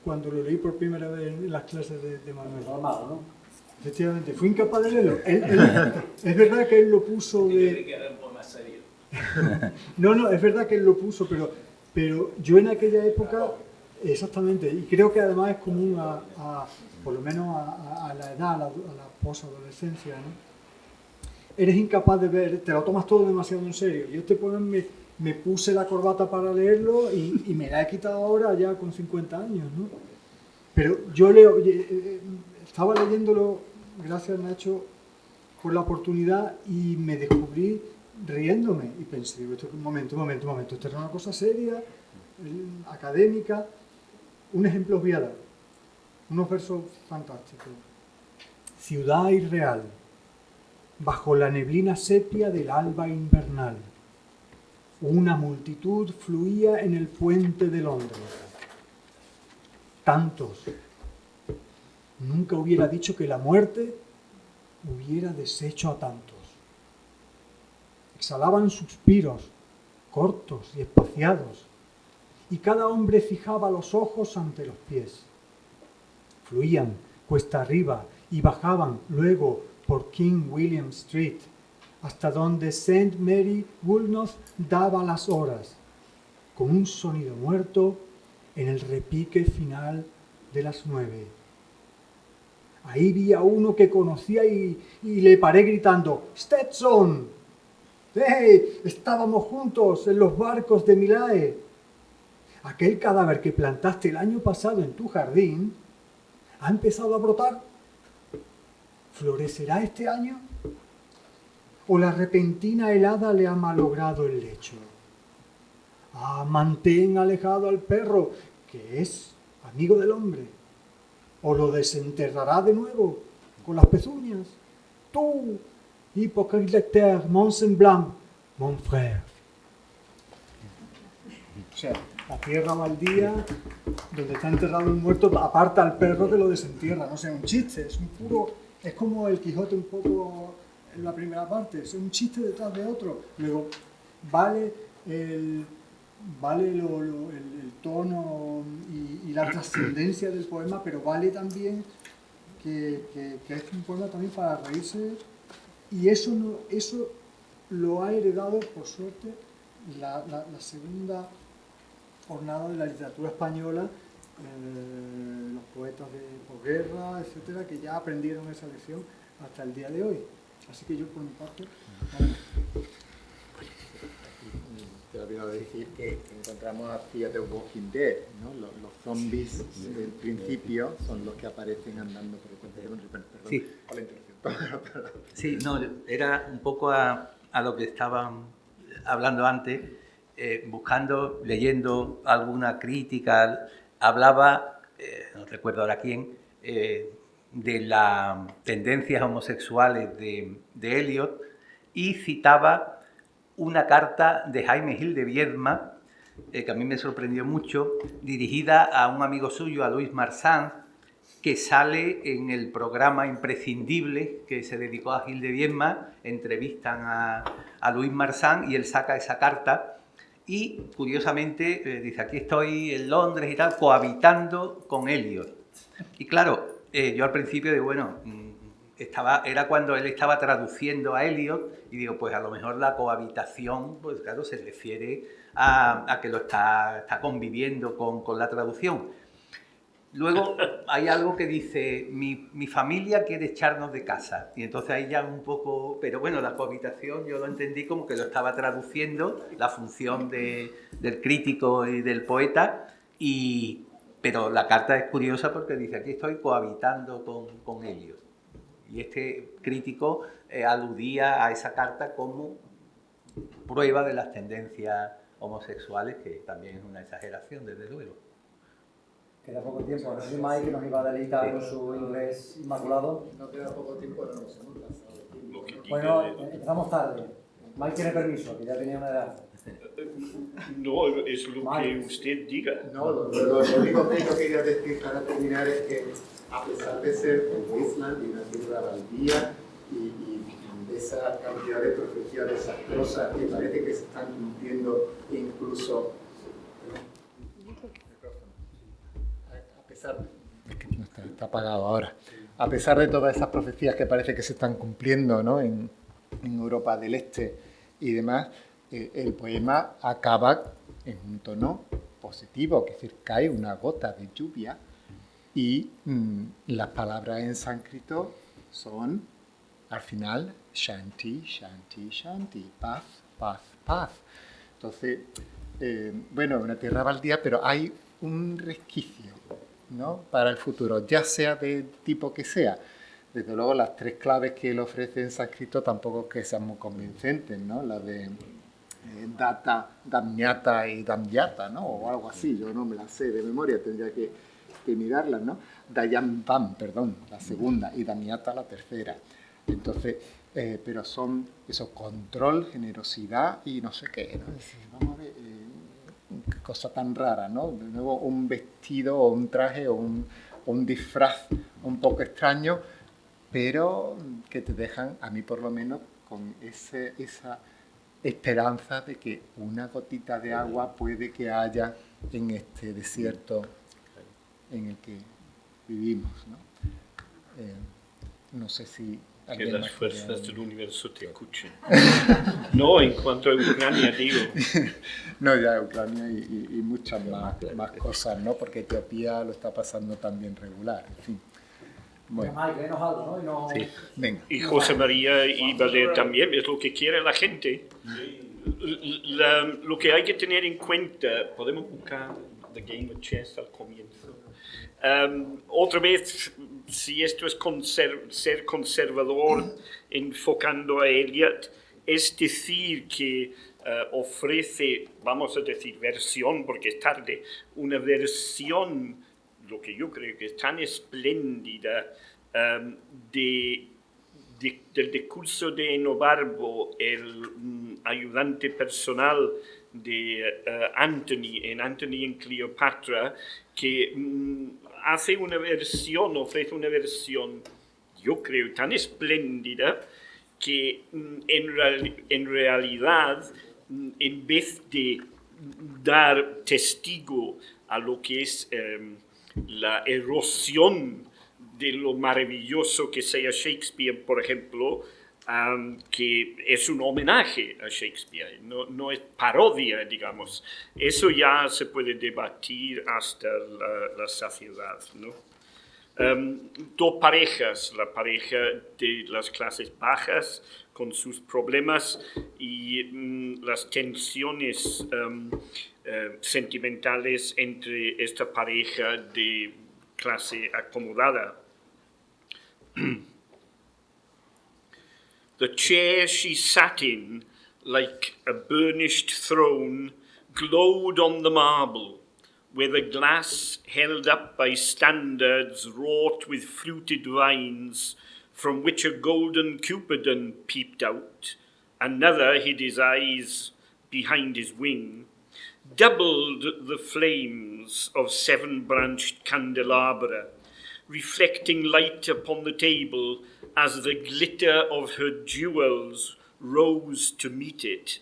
S4: cuando lo leí por primera vez en las clases de Manuel.
S5: Normal, ¿no?
S4: Efectivamente, fui incapaz de leerlo. Es verdad que él lo puso de...
S6: que era un poema serio.
S4: No, es verdad que él lo puso, pero yo en aquella época... Exactamente, y creo que además es común por lo menos a la edad, a la posadolescencia, ¿no? Eres incapaz de ver, te lo tomas todo demasiado en serio. Yo este poema me puse la corbata para leerlo y me la he quitado ahora ya con 50 años, ¿no? Pero yo estaba leyéndolo, gracias Nacho por la oportunidad, y me descubrí riéndome y pensé, esto, un momento, esto era una cosa seria, académica. Un ejemplo os voy a dar, unos versos fantásticos. Ciudad irreal, bajo la neblina sepia del alba invernal, una multitud fluía en el puente de Londres. Tantos. Nunca hubiera dicho que la muerte hubiera deshecho a tantos. Exhalaban suspiros, cortos y espaciados, y cada hombre fijaba los ojos ante los pies. Fluían cuesta arriba y bajaban luego por King William Street, hasta donde St. Mary Woolnoth daba las horas, con un sonido muerto en el repique final de las 9. Ahí vi a uno que conocía y le paré gritando, ¡Stetson! ¡Hey! Estábamos juntos en los barcos de Milae. Aquel cadáver que plantaste el año pasado en tu jardín ha empezado a brotar. ¿Florecerá este año? ¿O la repentina helada le ha malogrado el lecho? Ah, mantén alejado al perro, que es amigo del hombre. ¿O lo desenterrará de nuevo con las pezuñas? Tú, hypocrite lecteur, mon semblant, mon frère. O sea, la tierra baldía, donde está enterrado un muerto, aparta al perro que lo desentierra. No sé, un chiste, es como el Quijote un poco en la primera parte, es un chiste detrás de otro. Luego, vale el tono y la trascendencia del poema, pero vale también que es un poema también para reírse, y eso lo ha heredado, por suerte, la segunda jornada de la literatura española, los poetas de posguerra, etcétera, que ya aprendieron esa lección hasta el día de hoy. Así que yo, por mi parte...
S1: Te olvidado decir que encontramos a Fear the Walking Dead, ¿no? Los zombies del principio son los que aparecen andando por el cuento. Perdón,
S2: Sí.
S1: por la interrupción.
S2: Sí, no, era un poco a lo que estaban hablando antes, buscando, leyendo alguna crítica, hablaba, no recuerdo ahora quién, de las tendencias homosexuales de Eliot y citaba una carta de Jaime Gil de Viedma, que a mí me sorprendió mucho, dirigida a un amigo suyo, a Luis Marsan, que sale en el programa Imprescindible que se dedicó a Gil de Viedma. Entrevistan a Luis Marsan y él saca esa carta y, curiosamente, dice, aquí estoy en Londres y tal, cohabitando con Eliot. Y claro, yo al principio digo, bueno, era cuando él estaba traduciendo a Eliot y digo, pues a lo mejor la cohabitación, pues claro, se refiere a que lo está conviviendo con la traducción. Luego hay algo que dice, mi familia quiere echarnos de casa. Y entonces ahí ya un poco... Pero bueno, la cohabitación yo lo entendí como que lo estaba traduciendo, la función del crítico y del poeta. Pero la carta es curiosa porque dice, aquí estoy cohabitando con Eliot. Y este crítico aludía a esa carta como prueba de las tendencias homosexuales, que también es una exageración, desde luego.
S5: Queda poco tiempo. No sé si Mike nos iba a deleitar con su inglés inmaculado.
S1: No queda poco tiempo, no nos hemos pasado.
S5: Bueno, empezamos tarde. Mike tiene permiso, que ya tenía una edad.
S3: No, es lo que usted diga.
S1: No, lo único que yo quería decir para terminar es que, a pesar de ser en Wasteland y una tierra baldía y de esa cantidad de profecías desastrosas que parece que se están cumpliendo incluso... Está apagado ahora. A pesar de todas esas profecías que parece que se están cumpliendo, ¿no? en Europa del Este y demás, el poema acaba en un tono positivo, es decir, cae una gota de lluvia y las palabras en sánscrito son, al final, shanti, shanti, shanti, paz, paz, paz. Entonces, bueno, una tierra baldía, pero hay un resquicio, ¿no? Para el futuro, ya sea de tipo que sea. Desde luego, las tres claves que él ofrece en sánscrito tampoco es que sean muy convincentes, ¿no? La de data, damyata y damyata, ¿no? O algo así, yo no me la sé de memoria, tendría que mirarlas, ¿no? Dayambam, perdón, la segunda, y damyata la tercera. Entonces, pero son eso, control, generosidad y no sé qué, ¿no? Es decir, vamos a ver, qué cosa tan rara, ¿no? De nuevo, un vestido o un traje o un disfraz un poco extraño, pero que te dejan, a mí por lo menos, con esa esperanza de que una gotita de agua puede que haya en este desierto en el que vivimos, ¿no? No sé si...
S3: Que las fuerzas del universo te escuchen. No, en cuanto a Ucrania, digo.
S1: No, ya Ucrania y muchas más cosas, ¿no? Porque Etiopía lo está pasando también regular, en fin. Bueno.
S2: Sí.
S1: Venga.
S3: Y José María y Valer también, es lo que quiere la gente. Lo que hay que tener en cuenta, podemos buscar The Game of Chess al comienzo. Otra vez, si esto es ser conservador enfocando a Eliot, es decir que ofrece, vamos a decir versión, porque es tarde, una versión, lo que yo creo que es tan espléndida, del discurso de Enobarbo, el ayudante personal de Antony en Cleopatra, que ofrece una versión, yo creo, tan espléndida que en realidad, en vez de dar testigo a lo que es la erosión de lo maravilloso que sea Shakespeare, por ejemplo, que es un homenaje a Shakespeare, no es parodia, digamos. Eso ya se puede debatir hasta la saciedad, ¿no? Dos parejas, la pareja de las clases bajas con sus problemas y las tensiones sentimentales entre esta pareja de clase acomodada. The chair she sat in, like a burnished throne, glowed on the marble, where the glass held up by standards wrought with fruited vines, from which a golden cupidon peeped out, another hid his eyes behind his wing, doubled the flames of 7-branched candelabra, reflecting light upon the table as the glitter of her jewels rose to meet it.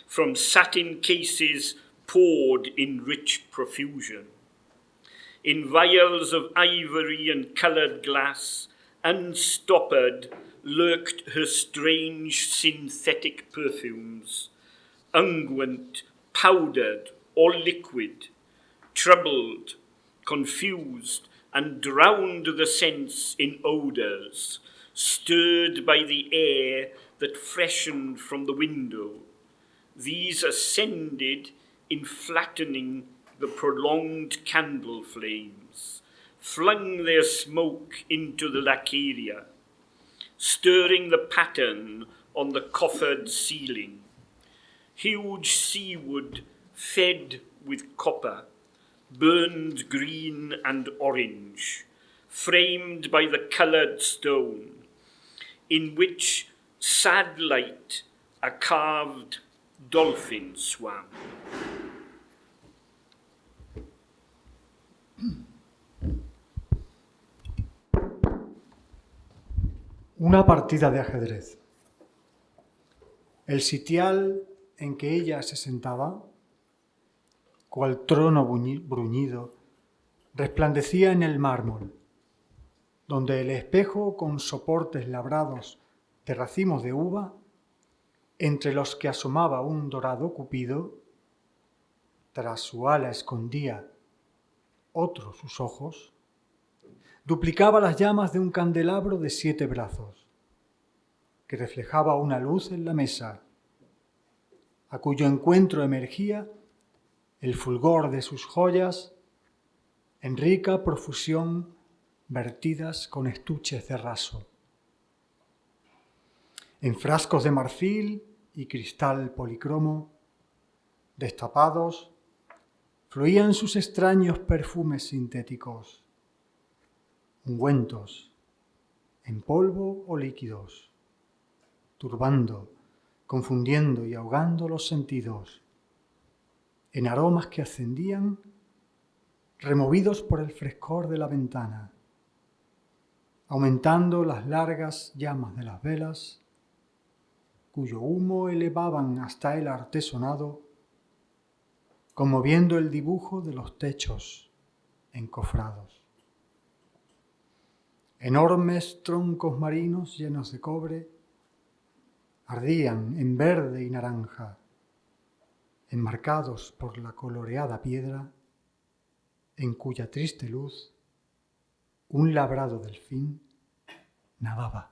S3: From satin cases poured in rich profusion. In vials of ivory and coloured glass, unstoppered, lurked her strange synthetic perfumes, unguent, powdered, or liquid, troubled, confused, and drowned the sense in odours, stirred by the air that freshened from the window. These ascended in flattening the prolonged candle flames, flung their smoke into the lacaria, stirring the pattern on the coffered ceiling. Huge seawood fed with copper, burned green and orange, framed by the coloured stone, in which sad light a carved dolphin swam.
S4: Una partida de ajedrez. El sitial en que ella se sentaba, cual trono bruñido, resplandecía en el mármol, donde el espejo con soportes labrados de racimos de uva, entre los que asomaba un dorado cupido, tras su ala escondía otro sus ojos, duplicaba las llamas de un candelabro de 7 brazos, que reflejaba una luz en la mesa, a cuyo encuentro emergía el fulgor de sus joyas en rica profusión vertidas con estuches de raso. En frascos de marfil y cristal policromo, destapados, fluían sus extraños perfumes sintéticos, ungüentos, en polvo o líquidos, turbando, confundiendo y ahogando los sentidos, en aromas que ascendían, removidos por el frescor de la ventana, aumentando las largas llamas de las velas, cuyo humo elevaban hasta el artesonado, conmoviendo el dibujo de los techos encofrados. Enormes troncos marinos llenos de cobre ardían en verde y naranja, enmarcados por la coloreada piedra, en cuya triste luz un labrado delfín nadaba.